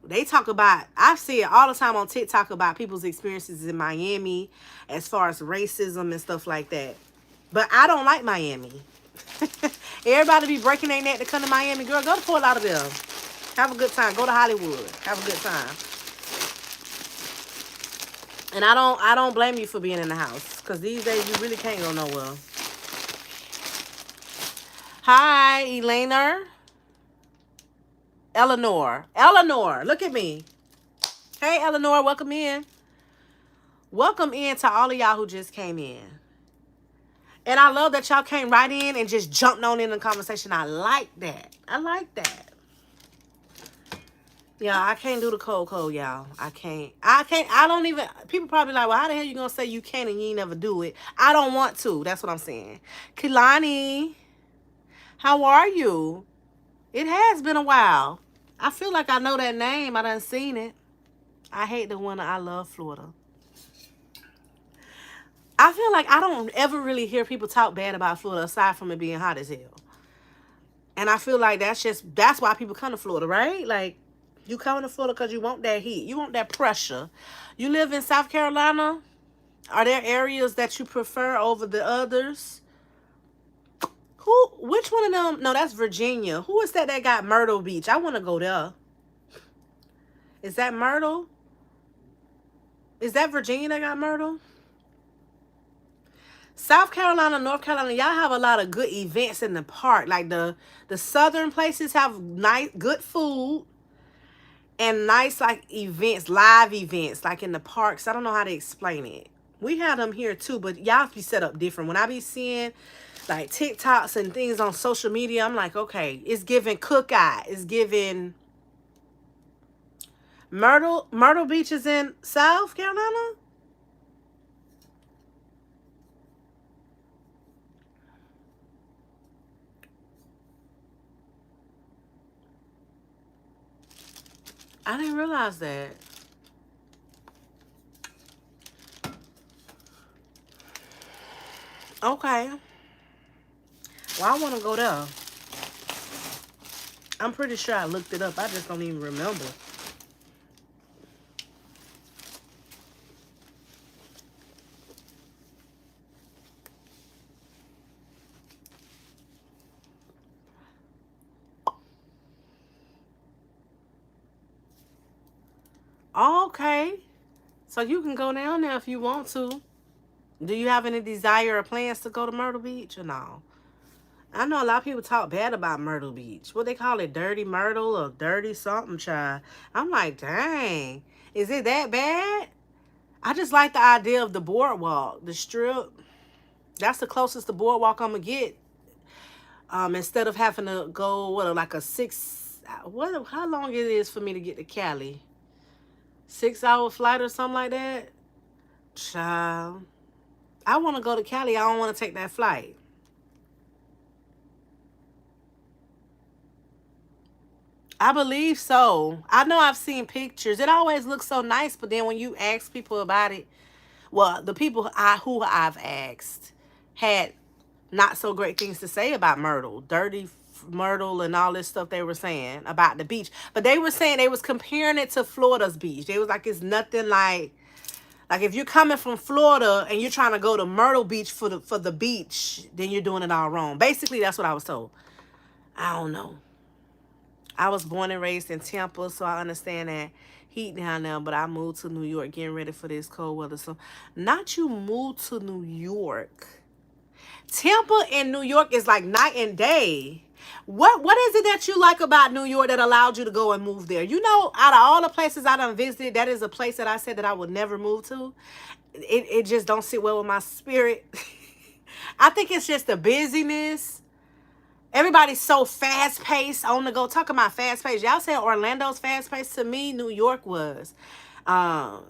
They talk about... I see it all the time on TikTok about people's experiences in Miami as far as racism and stuff like that. But I don't like Miami. Everybody be breaking their neck to come to Miami. Girl, go to Fort Lauderdale. Have a good time. Go to Hollywood. Have a good time. And I don't blame you for being in the house. Because these days you really can't go nowhere. Hi, Elena. Eleanor. Eleanor, look at me. Hey, Eleanor, welcome in. Welcome in to all of y'all who just came in. And I love that y'all came right in and just jumped on in the conversation. I like that. I like that. Yeah, I can't do the cold, y'all. I can't. I don't even... People probably like, well, how the hell you going to say you can and you ain't never do it? I don't want to. That's what I'm saying. Kilani, how are you? It has been a while. I feel like I know that name. I done seen it. I hate the winter. I love Florida. I feel like I don't ever really hear people talk bad about Florida aside from it being hot as hell. And I feel like that's why people come to Florida, right? Like, you come to Florida because you want that heat. You want that pressure. You live in South Carolina? Are there areas that you prefer over the others? Which one of them? No, that's Virginia. Who is that got Myrtle Beach? I want to go there. Is that Myrtle? Is that Virginia that got Myrtle? South Carolina, North Carolina, y'all have a lot of good events in the park. Like the southern places have nice, good food and nice like events, live events, like in the parks. I don't know how to explain it. We have them here too, but y'all be set up different. When I be seeing like TikToks and things on social media, I'm like, okay, it's giving cookout. It's giving Myrtle Beach is in South Carolina. I didn't realize that. Okay. Well, I want to go there. I'm pretty sure I looked it up. I just don't even remember. Okay. So you can go down there if you want to. Do you have any desire or plans to go to Myrtle Beach or no? I know a lot of people talk bad about Myrtle Beach. What they call it, Dirty Myrtle or Dirty something, child. I'm like, dang. Is it that bad? I just like the idea of the boardwalk, the strip. That's the closest the boardwalk I'm going to get. Instead of having to go, like a 6, how long it is for me to get to Cali? 6-hour flight or something like that? Child. I want to go to Cali. I don't want to take that flight. I believe so. I know I've seen pictures. It always looks so nice, but then when you ask people about it, well, the people who I've asked had not so great things to say about Myrtle, Dirty Myrtle and all this stuff they were saying about the beach. But they were saying they was comparing it to Florida's beach. They was like, it's nothing like if you're coming from Florida and you're trying to go to Myrtle Beach for the beach, then you're doing it all wrong. Basically, that's what I was told. I don't know. I was born and raised in Tampa, so I understand that heat down there, but I moved to New York getting ready for this cold weather. So not you moved to New York. Tampa and New York is like night and day. What is it that you like about New York that allowed you to go and move there? You know, out of all the places I done visited, that is a place that I said that I would never move to. It just don't sit well with my spirit. I think it's just the busyness. Everybody's so fast paced on the go. Talking about fast paced. Y'all said Orlando's fast paced. To me, New York was. Um,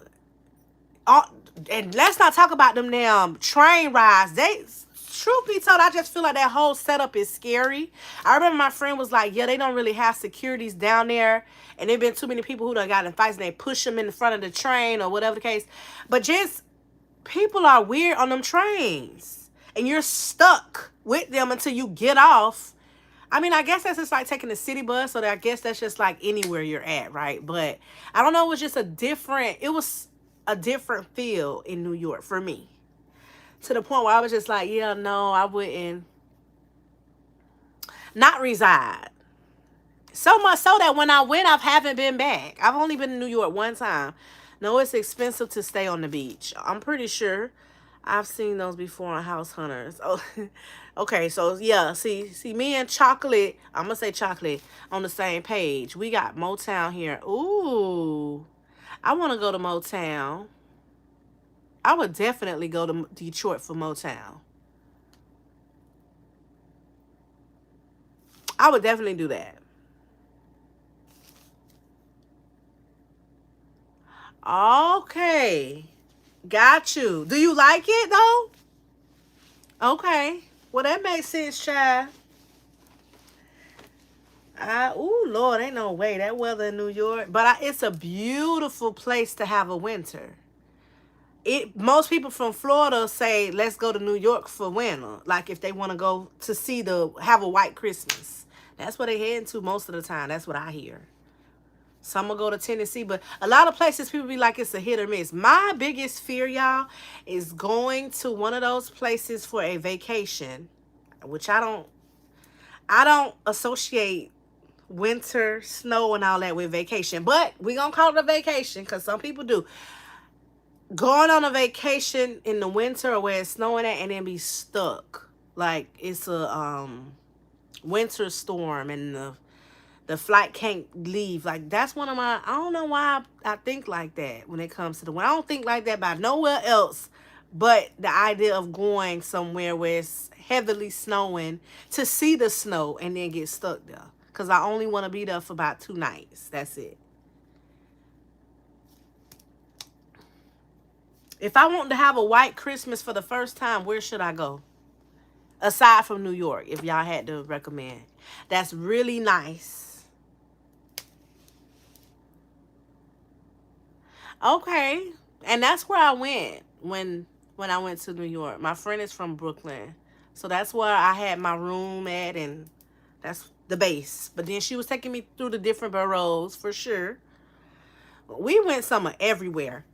and let's not talk about them damn train rides. Truth be told, I just feel like that whole setup is scary. I remember my friend was like, yeah, they don't really have securities down there. And there been too many people who done got in fights and they push them in the front of the train or whatever the case. But just people are weird on them trains. And you're stuck with them until you get off. I mean, I guess that's just like taking the city bus. So I guess that's just like anywhere you're at, right? But I don't know. It was a different feel in New York for me. To the point where I was just like, yeah, no, I wouldn't not reside. So much so that when I went, I haven't been back. I've only been in New York one time. No, it's expensive to stay on the beach. I'm pretty sure I've seen those before on House Hunters. Oh, okay, so yeah, see, me and Chocolate, I'm gonna say Chocolate, on the same page. We got Motown here. Ooh, I want to go to Motown. I would definitely go to Detroit for Motown. I would definitely do that. Okay. Got you. Do you like it though? Okay. Well, that makes sense, child. Ooh, Lord, ain't no way. That weather in New York. But it's a beautiful place to have a winter. Most people from Florida say let's go to New York for winter, like if they want to go to have a white Christmas. That's what they heading to most of the time. That's what I hear. Some will go to Tennessee, but a lot of places people be like it's a hit or miss. My biggest fear, y'all, is going to one of those places for a vacation, which I don't associate winter, snow, and all that with vacation. But we gonna call it a vacation because some people do. going on a vacation in the winter or where it's snowing at and then be stuck. Like it's a winter storm and the flight can't leave. Like that's one of my, I don't know why I think like that when it comes to the wind. I don't think like that about nowhere else but the idea of going somewhere where it's heavily snowing to see the snow and then get stuck there. Because I only want to be there for about 2 nights. That's it. If I want to have a white Christmas for the first time, where should I go? Aside from New York, if y'all had to recommend. That's really nice. Okay. And that's where I went when I went to New York. My friend is from Brooklyn. So that's where I had my room at, and that's the base. But then she was taking me through the different boroughs for sure. We went summer everywhere.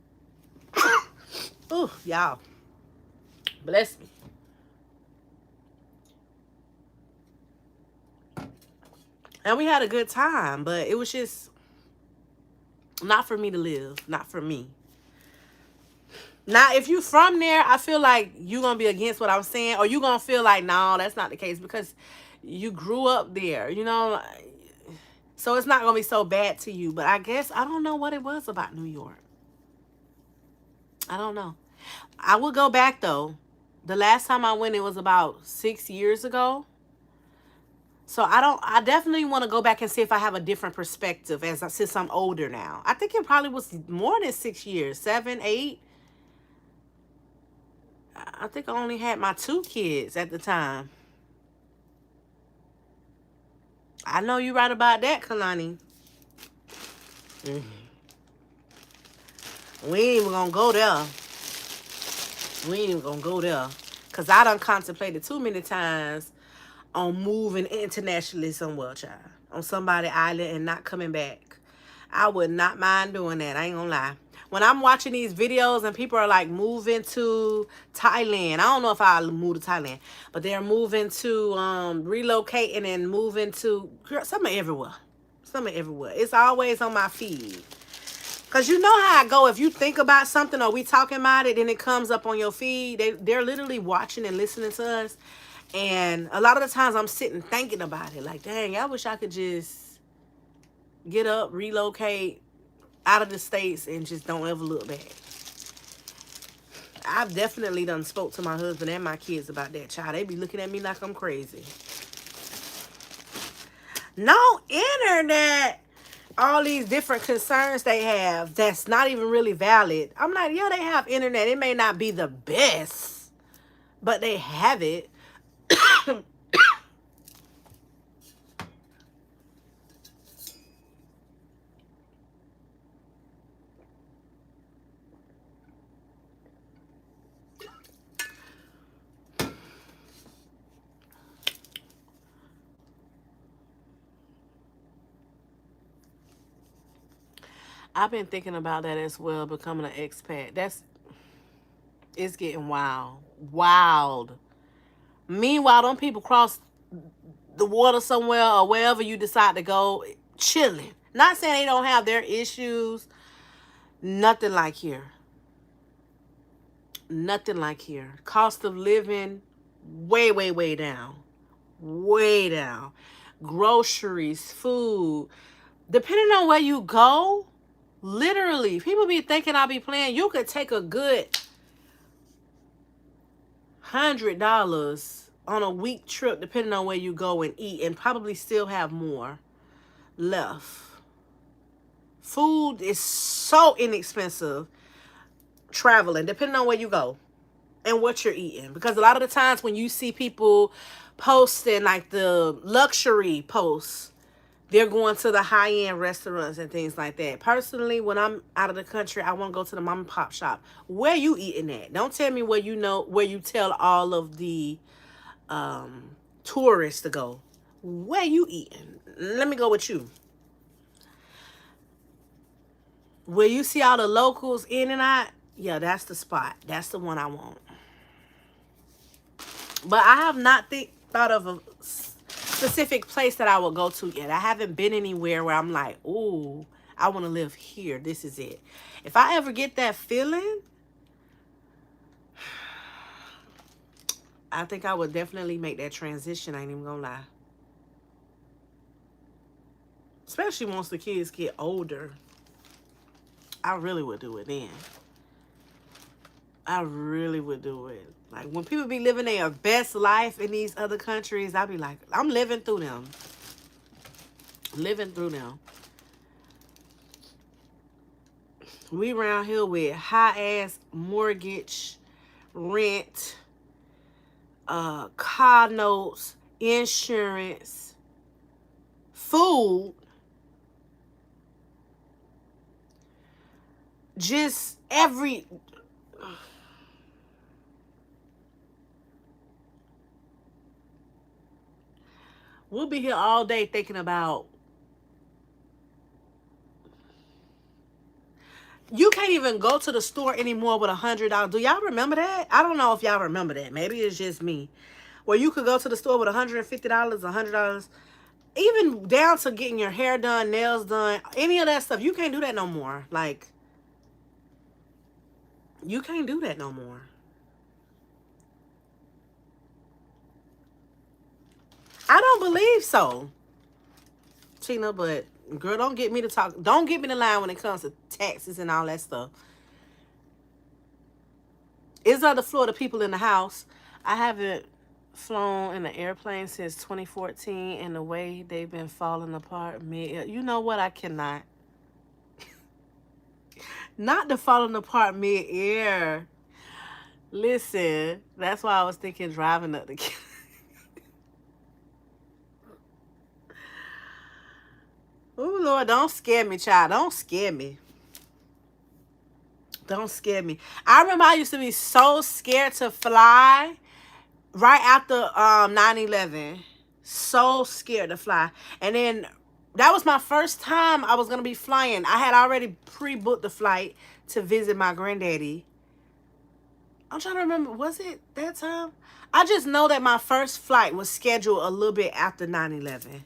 Ooh, y'all. Bless me. And we had a good time, but it was just not for me to live. Not for me. Now, if you from there, I feel like you're going to be against what I'm saying. Or you're going to feel like, no, that's not the case. Because you grew up there, you know. So it's not going to be so bad to you. But I guess, I don't know what it was about New York. I don't know. I will go back, though. The last time I went, it was about 6 years ago. So I definitely want to go back and see if I have a different perspective since I'm older now. I think it probably was more than 6 years, 7, 8. I think I only had my 2 kids at the time. I know you're right about that, Kalani. We ain't even gonna go there. We ain't even gonna go there. Because I done contemplated too many times on moving internationally somewhere, child. On somebody's island and not coming back. I would not mind doing that. I ain't gonna lie. When I'm watching these videos and people are like moving to Thailand. I don't know if I'll move to Thailand. But they're moving to relocating and moving to some are everywhere. Some are everywhere. It's always on my feed. Because you know how I go. If you think about something or we talking about it, then it comes up on your feed. They're literally watching and listening to us. And a lot of the times I'm sitting thinking about it. Like, dang, I wish I could just get up, relocate out of the States and just don't ever look back. I've definitely done spoke to my husband and my kids about that, child. They be looking at me like I'm crazy. No internet. All these different concerns they have that's not even really valid. I'm like, yeah, they have internet. It may not be the best, but they have it. I've been thinking about that as well, becoming an expat. It's getting wild. Wild. Meanwhile, them people cross the water somewhere or wherever you decide to go, chilling. Not saying they don't have their issues. Nothing like here. Nothing like here. Cost of living, way, way, way down. Way down. Groceries, food. Depending on where you go, literally, people be thinking I be playing. You could take a good $100 on a week trip, depending on where you go and eat, and probably still have more left. Food is so inexpensive traveling, depending on where you go and what you're eating. Because a lot of the times when you see people posting like the luxury posts, they're going to the high-end restaurants and things like that. Personally, when I'm out of the country, I want to go to the mom and pop shop. Where you eating at? Don't tell me where you tell all of the tourists to go. Where you eating? Let me go with you. Where you see all the locals in and out, yeah, that's the spot. That's the one I want. But I have not thought of a specific place that I will go to yet. I haven't been anywhere where I'm like, ooh, I want to live here. This is it. If I ever get that feeling, I think I would definitely make that transition. I ain't even gonna lie. Especially once the kids get older. I really would do it then. I really would do it. Like when people be living their best life in these other countries, I be like, I'm living through them. Living through them. We around here with high ass mortgage, rent, car notes, insurance, food, just every. We'll be here all day thinking about. You can't even go to the store anymore with $100. Do y'all remember that? I don't know if y'all remember that. Maybe it's just me. Where you could go to the store with $150, $100, even down to getting your hair done, nails done, any of that stuff. You can't do that no more. Like, you can't do that no more. I don't believe so, Tina, but girl, don't get me to talk. Don't get me to lie when it comes to taxes and all that stuff. Is other Florida people in the house? I haven't flown in an airplane since 2014, and the way they've been falling apart, you know what? I cannot. Not the falling apart mid-air. Listen, that's why I was thinking driving up the. Oh Lord, don't scare me, child. Don't scare me. Don't scare me. I remember I used to be so scared to fly right after 9/11. So scared to fly. And then that was my first time I was going to be flying. I had already pre-booked the flight to visit my granddaddy. I'm trying to remember, was it that time? I just know that my first flight was scheduled a little bit after 9/11.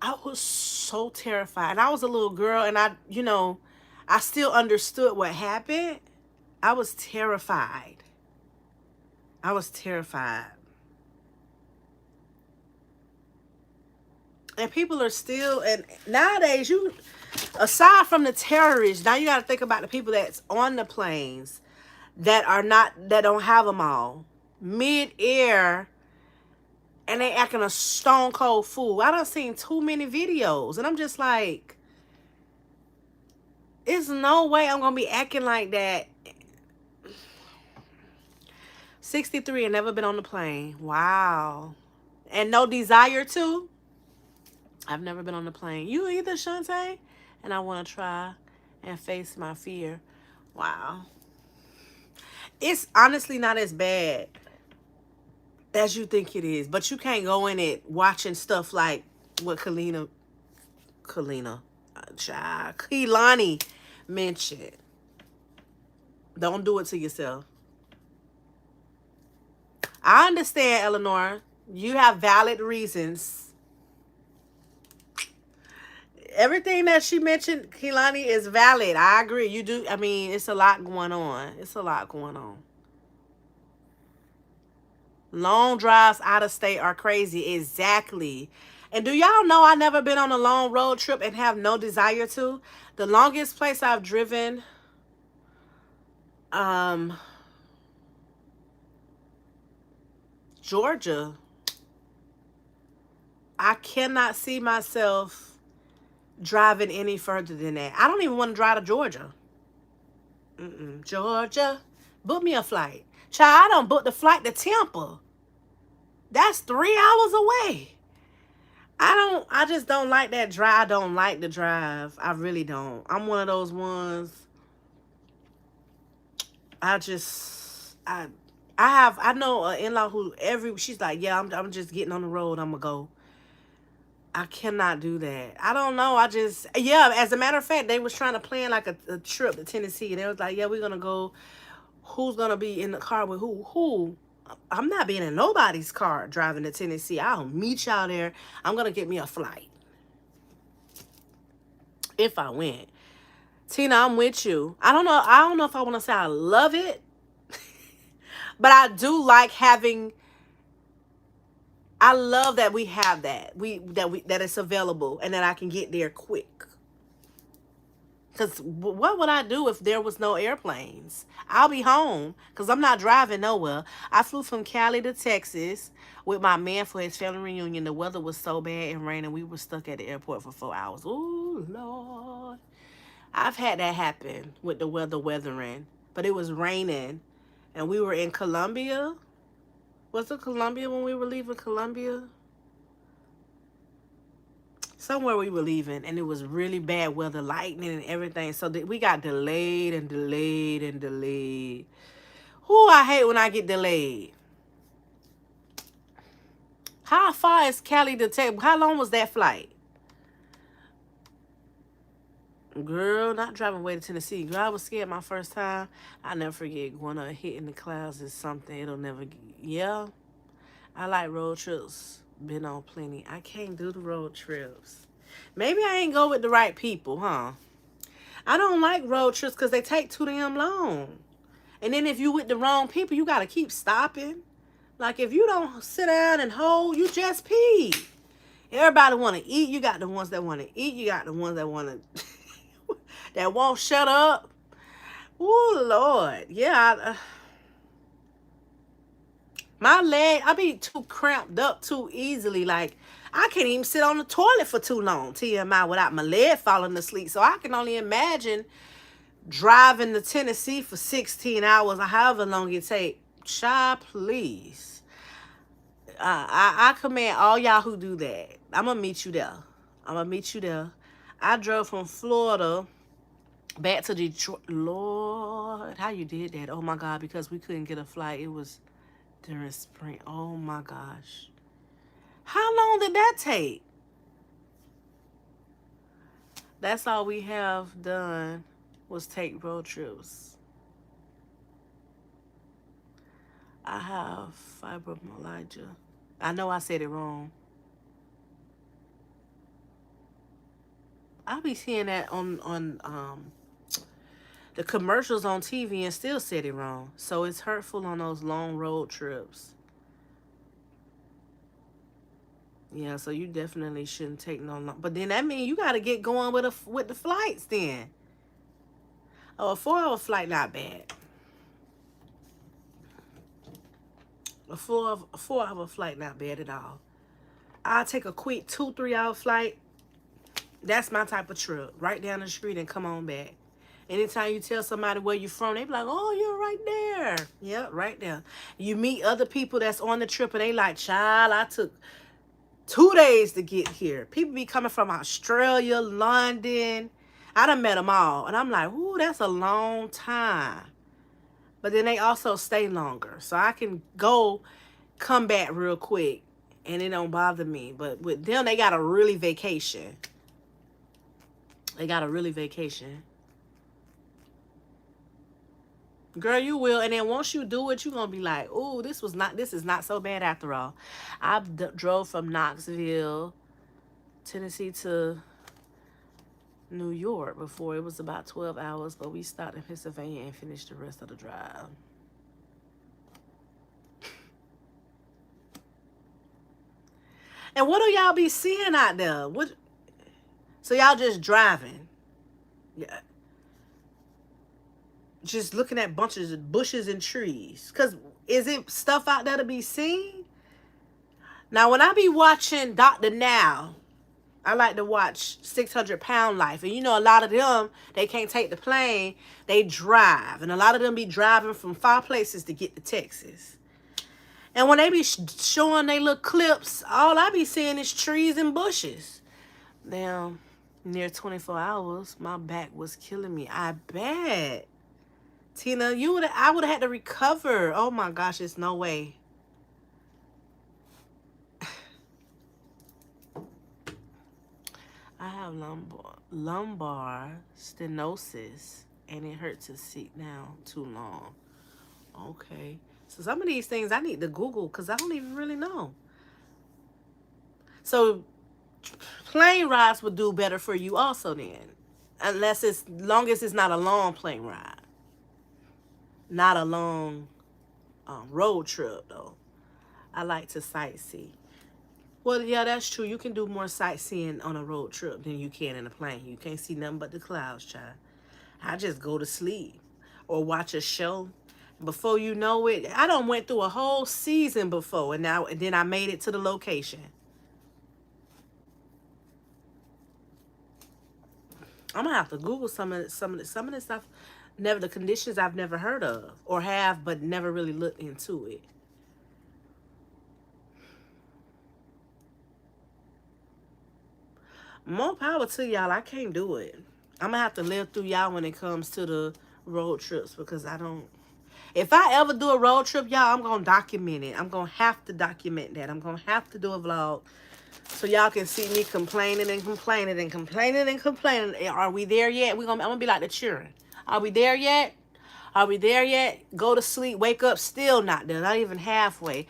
I was so terrified. And I was a little girl, and I still understood what happened. I was terrified. I was terrified. And people are still, and nowadays, aside from the terrorists, now you got to think about the people that's on the planes that don't have them all. Mid-air, and they acting a stone cold fool. I done seen too many videos, and I'm just like, there's no way I'm going to be acting like that. 63 and never been on the plane. Wow. And no desire to? I've never been on the plane. You either, Shantae? And I want to try and face my fear. Wow. It's honestly not as bad as you think it is. But you can't go in it watching stuff like what Kehlani mentioned. Don't do it to yourself. I understand, Eleanor. You have valid reasons. Everything that she mentioned, Kehlani, is valid. I agree. You do. I mean, it's a lot going on. It's a lot going on. Long drives out of state are crazy. Exactly. And do y'all know I never been on a long road trip and have no desire to? The longest place I've driven, Georgia. I cannot see myself driving any further than that. I don't even want to drive to Georgia. Georgia, book me a flight. Child, I don't book the flight to Tampa. That's 3 hours away. I just don't like that drive. I don't like the drive. I really don't. I'm one of those ones. I know an in-law who she's like, yeah, I'm just getting on the road. I'm gonna go. I cannot do that. I don't know. As a matter of fact, they was trying to plan like a trip to Tennessee. They was like, yeah, we're gonna go. Who's gonna be in the car with who? Who? I'm not being in nobody's car driving to Tennessee. I'll meet y'all there. I'm gonna get me a flight. If I went. Tina, I'm with you. I don't know if I want to say I love it. But I do like having I love that we have that. That it's available and that I can get there quick. Because what would I do if there was no airplanes? I'll be home because I'm not driving nowhere. I flew from Cali to Texas with my man for his family reunion. The weather was so bad and raining. We were stuck at the airport for 4 hours. Oh, Lord. I've had that happen with the weathering. But it was raining. And we were in Colombia. Was it Colombia when we were leaving Colombia? Somewhere we were leaving, and it was really bad weather, lightning and everything. So we got delayed and delayed and delayed. Who I hate when I get delayed. How far is Cali to take? How long was that flight? Girl, not driving way to Tennessee. Girl, I was scared my first time. I never forget going up hitting the clouds is something. It'll never. Yeah, I like road trips. Been on plenty. I can't do the road trips. Maybe I ain't go with the right people, huh? I don't like road trips because they take too damn long. And then if you with the wrong people, you got to keep stopping. Like if you don't sit down and hold, you just pee. Everybody want to eat. You got the ones that want to eat. You got the ones that want to, that won't shut up. Oh, Lord. Yeah. My leg, I be too cramped up too easily. Like, I can't even sit on the toilet for too long, TMI, without my leg falling asleep. So I can only imagine driving to Tennessee for 16 hours or however long it take. Child, please. I commend all y'all who do that. I'm going to meet you there. I'm going to meet you there. I drove from Florida back to Detroit. Lord, how you did that? Oh, my God, because we couldn't get a flight. It was during spring. Oh, my gosh. How long did that take? That's all we have done was take road trips. I have fibromyalgia. I know I said it wrong. I be seeing that on the commercials on TV and still said it wrong. So it's hurtful on those long road trips. Yeah, so you definitely shouldn't take no long. But then that means you got to get going with the flights then. Oh, a 4-hour flight, not bad. A 4-hour flight, not bad at all. I'll take a quick 2-3 hour flight. That's my type of trip. Right down the street and come on back. Anytime you tell somebody where you're from, they be like, oh, you're right there. Yeah, right there. You meet other people that's on the trip and they like, child, I took 2 days to get here. People be coming from Australia, London. I done met them all. And I'm like, ooh, that's a long time. But then they also stay longer. So I can come back real quick. And it don't bother me. But with them, they got a really vacation. They got a really vacation. Girl, you will. And then once you do it, you're going to be like, ooh, this is not so bad after all. I drove from Knoxville, Tennessee to New York before. It was about 12 hours, but we stopped in Pennsylvania and finished the rest of the drive. And what do y'all be seeing out there? So y'all just driving? Yeah. Just looking at bunches of bushes and trees. Because is it stuff out there to be seen? Now, when I be watching Dr. Now, I like to watch 600 Pound Life. And you know, a lot of them, they can't take the plane. They drive. And a lot of them be driving from far places to get to Texas. And when they be showing their little clips, all I be seeing is trees and bushes. Now, near 24 hours, my back was killing me. I bet. Tina, I would have had to recover. Oh my gosh, it's no way. I have lumbar stenosis, and it hurts to sit down too long. Okay. So some of these things I need to Google because I don't even really know. So plane rides would do better for you also then. Long as it's not a long plane ride. Not a long road trip though. I like to sightsee. Well, yeah, that's true. You can do more sightseeing on a road trip than you can in a plane. You can't see nothing but the clouds, child. I just go to sleep or watch a show. Before you know it, I done went through a whole season before, and then I made it to the location. I'm gonna have to Google some of the stuff, never the conditions I've never heard of or have, but never really looked into it. More power to y'all. I can't do it. I'm gonna have to live through y'all when it comes to the road trips because I don't. If I ever do a road trip, y'all, I'm gonna document it. I'm gonna have to document that. I'm gonna have to do a vlog so y'all can see me complaining and complaining and complaining and complaining. Are we there yet? I'm gonna be like the children. Are we there yet? Are we there yet? Go to sleep, wake up, still not there, not even halfway.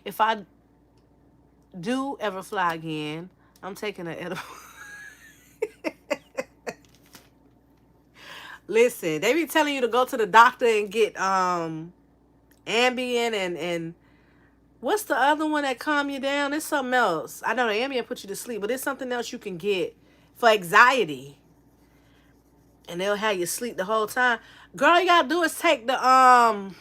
If I do ever fly again, I'm taking an edible. Listen, they be telling you to go to the doctor and get Ambien and what's the other one that calm you down? It's something else. I know the Ambien put you to sleep, but it's something else you can get for anxiety. And they'll have you sleep the whole time. Girl, you gotta do is take the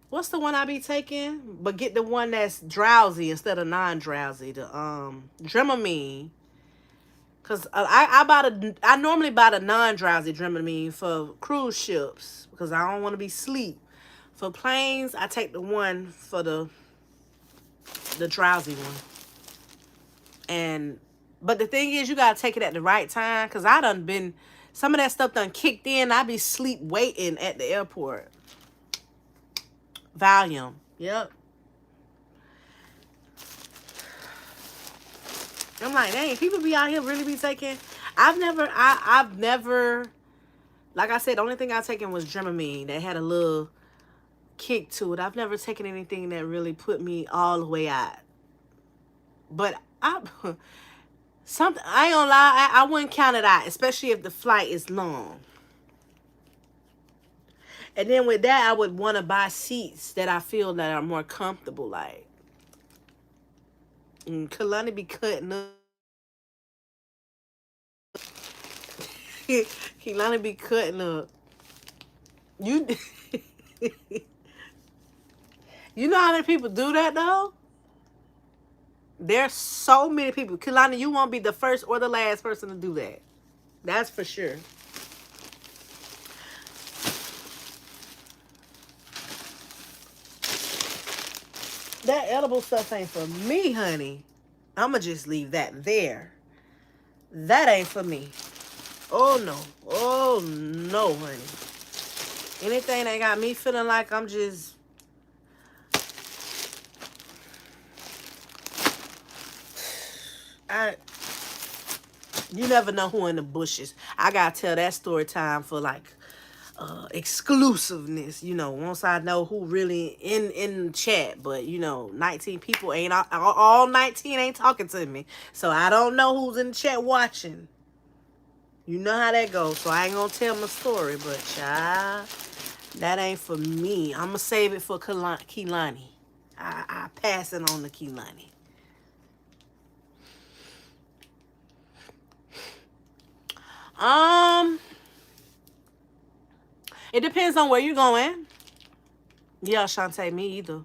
what's the one I be taking? But get the one that's drowsy instead of non-drowsy. The Dramamine. Cause I normally buy the non-drowsy Dramamine for cruise ships because I don't want to be asleep. For planes, I take the one for the drowsy one. But the thing is, you gotta take it at the right time. Cause I done been some of that stuff done kicked in. I be sleep waiting at the airport. Valium. Yep. I'm like, dang, people be out here really be taking. I've never, like I said, the only thing I taken was Dramamine. That had a little kick to it. I've never taken anything that really put me all the way out. But I ain't gonna lie, I wouldn't count it out, especially if the flight is long. And then with that, I would want to buy seats that I feel that are more comfortable, like. Kalani be cutting up. Kalani be cutting up. You, you know how many people do that though? There's so many people. Kalani, you won't be the first or the last person to do that. That's for sure. That edible stuff ain't for me, honey. I'ma just leave that there. That ain't for me. Oh no. Oh no, honey. Anything that got me feeling like I'm just you never know who in the bushes. I gotta tell that story time for like exclusiveness, you know, once I know who really in the chat. But you know, 19 people ain't all 19 ain't talking to me, so I don't know who's in the chat watching. You know how that goes, so I ain't gonna tell my story. But child, that ain't for me. I'm gonna save it for Keelani. I pass it on to Keelani. It depends on where you're going. Yeah, Shantae, me either.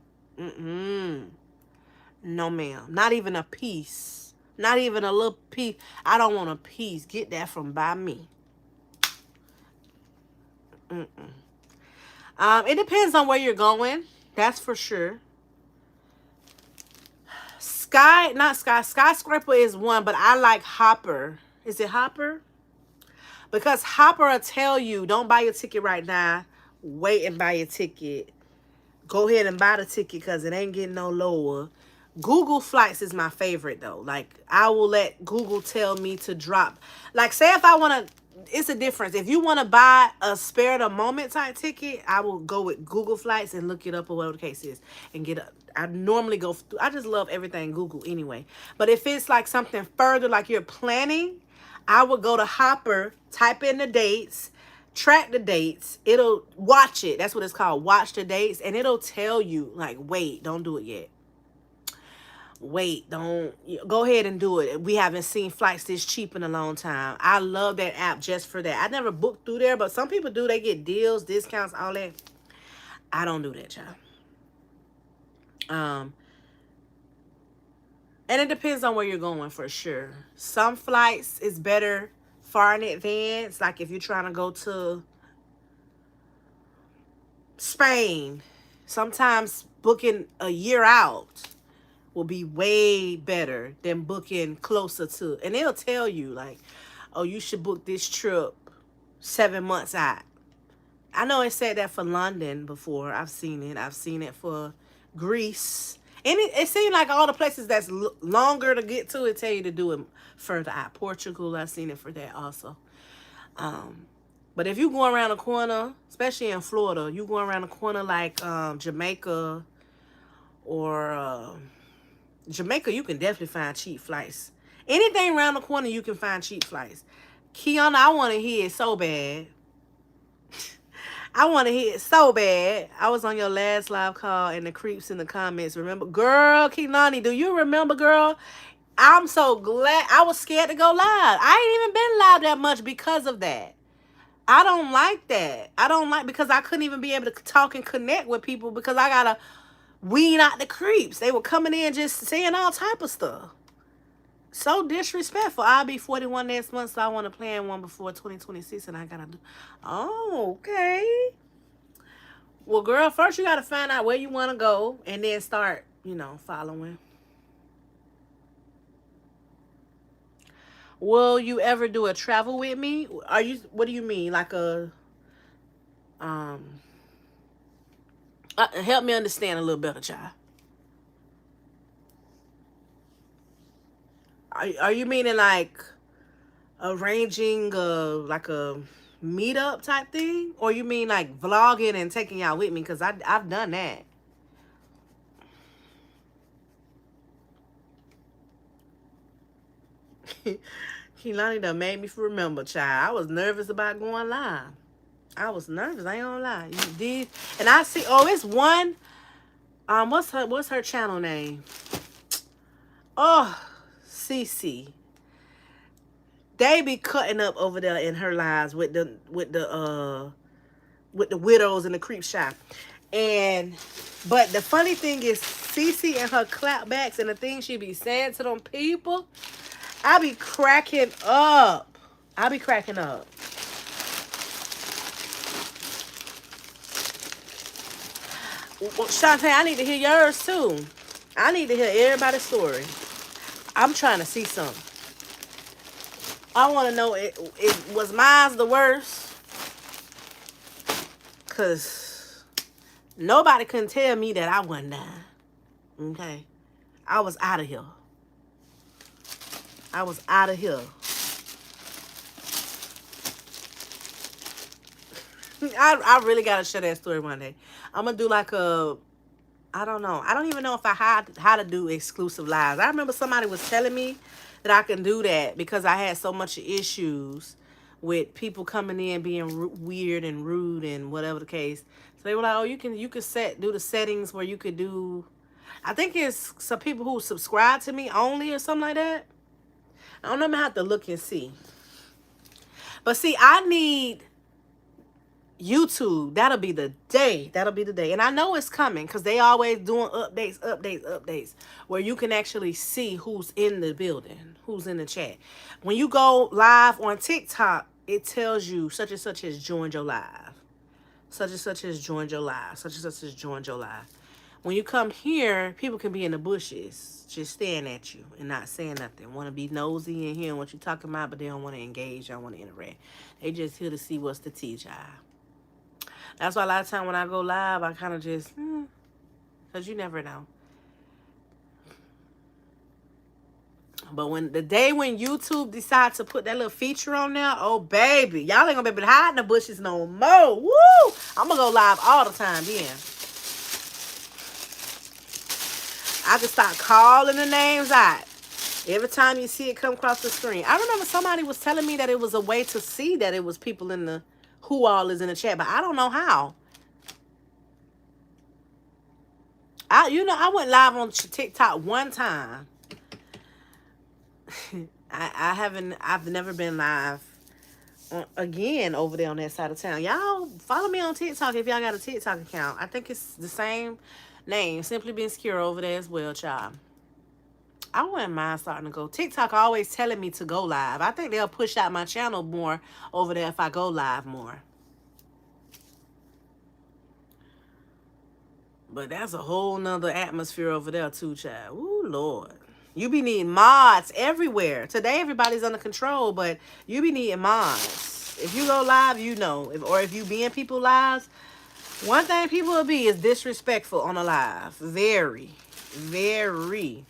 No, ma'am. Not even a piece. Not even a little piece. I don't want a piece. Get that from by me. It depends on where you're going. That's for sure. Skyscraper is one, but I like Hopper. Is it Hopper? Because Hopper will tell you, don't buy your ticket right now. Wait and buy your ticket. Go ahead and buy the ticket because it ain't getting no lower. Google Flights is my favorite, though. Like, I will let Google tell me to drop. Like, say if I want to, it's a difference. If you want to buy a spare the moment type ticket, I will go with Google Flights and look it up or whatever the case is. And get a, I normally go through, I just love everything Google anyway. But if it's like something further, like you're planning, I would go to Hopper, type in the dates, track the dates. It'll watch it. That's what it's called. Watch the dates. And it'll tell you, like, wait, don't do it yet. wait, don't go ahead and do it. We haven't seen flights this cheap in a long time. I love that app just for that. I never booked through there, but some people do. They get deals, discounts, all that. I don't do that, y'all. And it depends on where you're going for sure. Some flights is better far in advance. Like if you're trying to go to Spain, sometimes booking a year out will be way better than booking closer to. And they'll tell you like, oh, you should book this trip 7 months out. I know it said that for London before. I've seen it. I've seen it for Greece. And it seemed like all the places that's longer to get to, it tell you to do it further out. Portugal, I've seen it for that also. But if you go around the corner, especially in Florida, you go around the corner like Jamaica or Jamaica, you can definitely find cheap flights. Anything around the corner, you can find cheap flights. Kiana, I want to hear it so bad. I want to hear it so bad. I was on your last live call and the creeps in the comments. Remember? Girl, Kinani, do you remember, girl? I'm so glad. I was scared to go live. I ain't even been live that much because of that. I don't like that. I don't like because I couldn't even be able to talk and connect with people because I got to weed out the creeps. They were coming in just saying all type of stuff. So disrespectful. I'll be 41 next month, so I want to plan one before 2026, and I got to do... Oh, okay. Well, girl, first you got to find out where you want to go and then start, following. Will you ever do a travel with me? What do you mean? Like help me understand a little better, child. Are you meaning like arranging like a meetup type thing? Or you mean like vlogging and taking y'all with me? Because I've done that. Kehlani done made me remember, child. I was nervous about going live. I was nervous. I ain't gonna lie. You did, and I see. Oh, it's one. What's her channel name? Oh, Cece. They be cutting up over there in her lives with the widows and the creep shop. But the funny thing is, Cece and her clapbacks and the things she be saying to them people, I be cracking up. I be cracking up. Well, Shantae, I need to hear yours too. I need to hear everybody's story. I'm trying to see something. I want to know, it was mine the worst? Because nobody couldn't tell me that I wasn't dying. Okay? I was out of here. I was out of here. I really got to share that story one day. I'm going to do like I don't know. I don't even know if I had how to do exclusive lives. I remember somebody was telling me that I can do that because I had so much issues with people coming in being weird and rude and whatever the case. So they were like, oh, you can do the settings where you could do, I think it's some people who subscribe to me only or something like that. I don't know. I'm going to have to look and see. But see, I need YouTube. That'll be the day. That'll be the day. And I know it's coming because they always doing updates where you can actually see who's in the building, who's in the chat. When you go live on TikTok, it tells you such and such has joined your live. Such and such has joined your live. Such and such has joined your live. When you come here, people can be in the bushes just staring at you and not saying nothing. Want to be nosy and hearing what you're talking about, but they don't want to engage. They don't want to interact. They just here to see what's the tea, child. That's why a lot of time when I go live, I kind of just, because you never know. But when the day when YouTube decides to put that little feature on there, oh, baby, y'all ain't going to be able to hide in the bushes no more. Woo! I'm going to go live all the time, yeah. I can start calling the names out every time you see it come across the screen. I remember somebody was telling me that it was a way to see that it was people in the, who all is in the chat, but I don't know how. I went live on TikTok one time. I've never been live again over there on that side of town. Y'all follow me on TikTok if y'all got a TikTok account. I think it's the same name, Simply Being Secure over there as well, child. I wouldn't mind starting to go. TikTok always telling me to go live. I think they'll push out my channel more over there if I go live more. But that's a whole nother atmosphere over there too, child. Ooh, Lord. You be needing mods everywhere. Today everybody's under control, but you be needing mods. If you go live, you know. Or if you be in people's lives, one thing people will be is disrespectful on a live. Very. Very.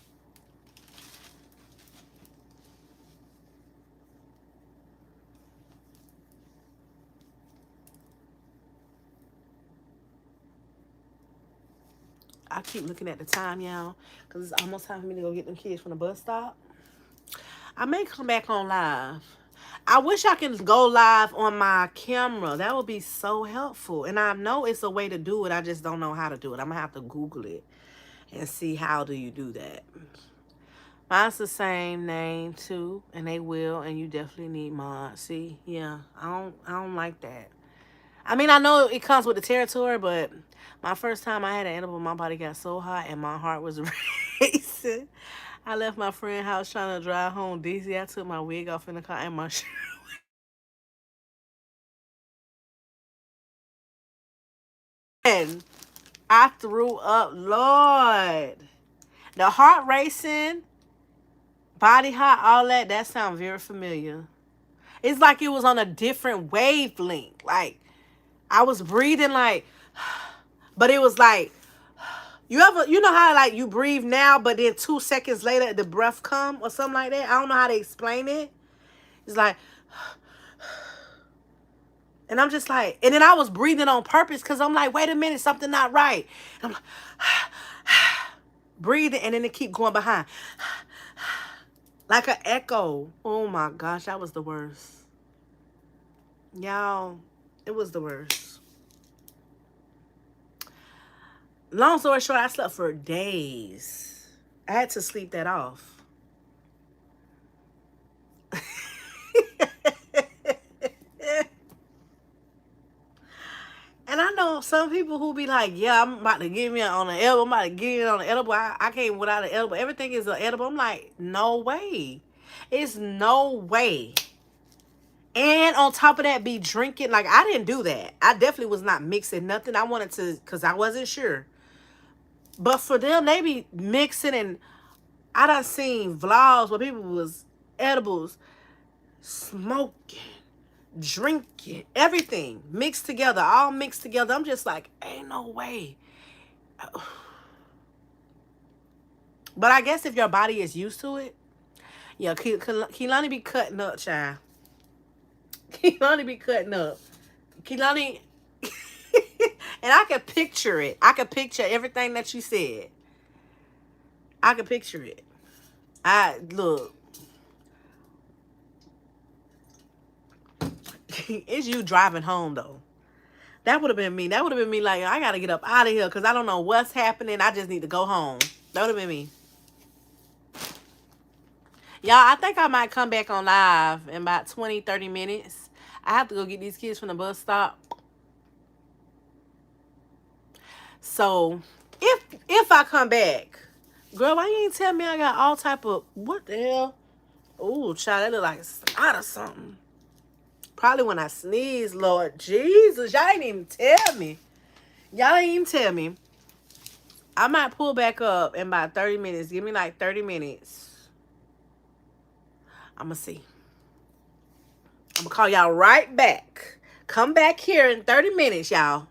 I keep looking at the time, y'all, because it's almost time for me to go get them kids from the bus stop. I may come back on live. I wish I could go live on my camera. That would be so helpful. And I know it's a way to do it. I just don't know how to do it. I'm going to have to Google it and see how do you do that. Mine's the same name too, and they will, and you definitely need mods. See, yeah, I don't like that. I mean, I know it comes with the territory, but my first time I had an edible, my body got so hot and my heart was racing. I left my friend's house trying to drive home DC. I took my wig off in the car and my shirt. And I threw up, Lord. The heart racing, body hot, all that, that sounds very familiar. It's like it was on a different wavelength. Like, I was breathing like, but it was like, you know how like you breathe now, but then 2 seconds later the breath come or something like that? I don't know how to explain it. It's like, and I'm just like, and then I was breathing on purpose because I'm like, wait a minute, something not right. And I'm like, breathing, and then it keep going behind. Like an echo. Oh my gosh, that was the worst. Y'all, it was the worst. Long story short, I slept for days. I had to sleep that off. And I know some people who be like, yeah, I'm about to get me on an edible. I'm about to get it on an edible. I can't without an edible. Everything is an edible. I'm like, no way. It's no way. And on top of that, be drinking. Like, I didn't do that. I definitely was not mixing nothing. I wanted to, because I wasn't sure. But for them, they be mixing, and I done seen vlogs where people was edibles, smoking, drinking, everything mixed together, all mixed together. I'm just like, ain't no way. But I guess if your body is used to it, yeah, Kehlani be cutting up, child. Kehlani be cutting up. Kehlani, and I can picture it. I can picture everything that you said. I can picture it. Look. It's you driving home though. That would have been me. That would have been me like, I got to get up out of here because I don't know what's happening. I just need to go home. That would have been me. Y'all, I think I might come back on live in about 20, 30 minutes. I have to go get these kids from the bus stop. So, if I come back, girl, why you ain't tell me I got all type of, what the hell? Ooh, child, that look like a snot or something. Probably when I sneeze, Lord Jesus. Y'all ain't even tell me. Y'all ain't even tell me. I might pull back up in about 30 minutes. Give me like 30 minutes. I'm going to see. I'm going to call y'all right back. Come back here in 30 minutes, y'all.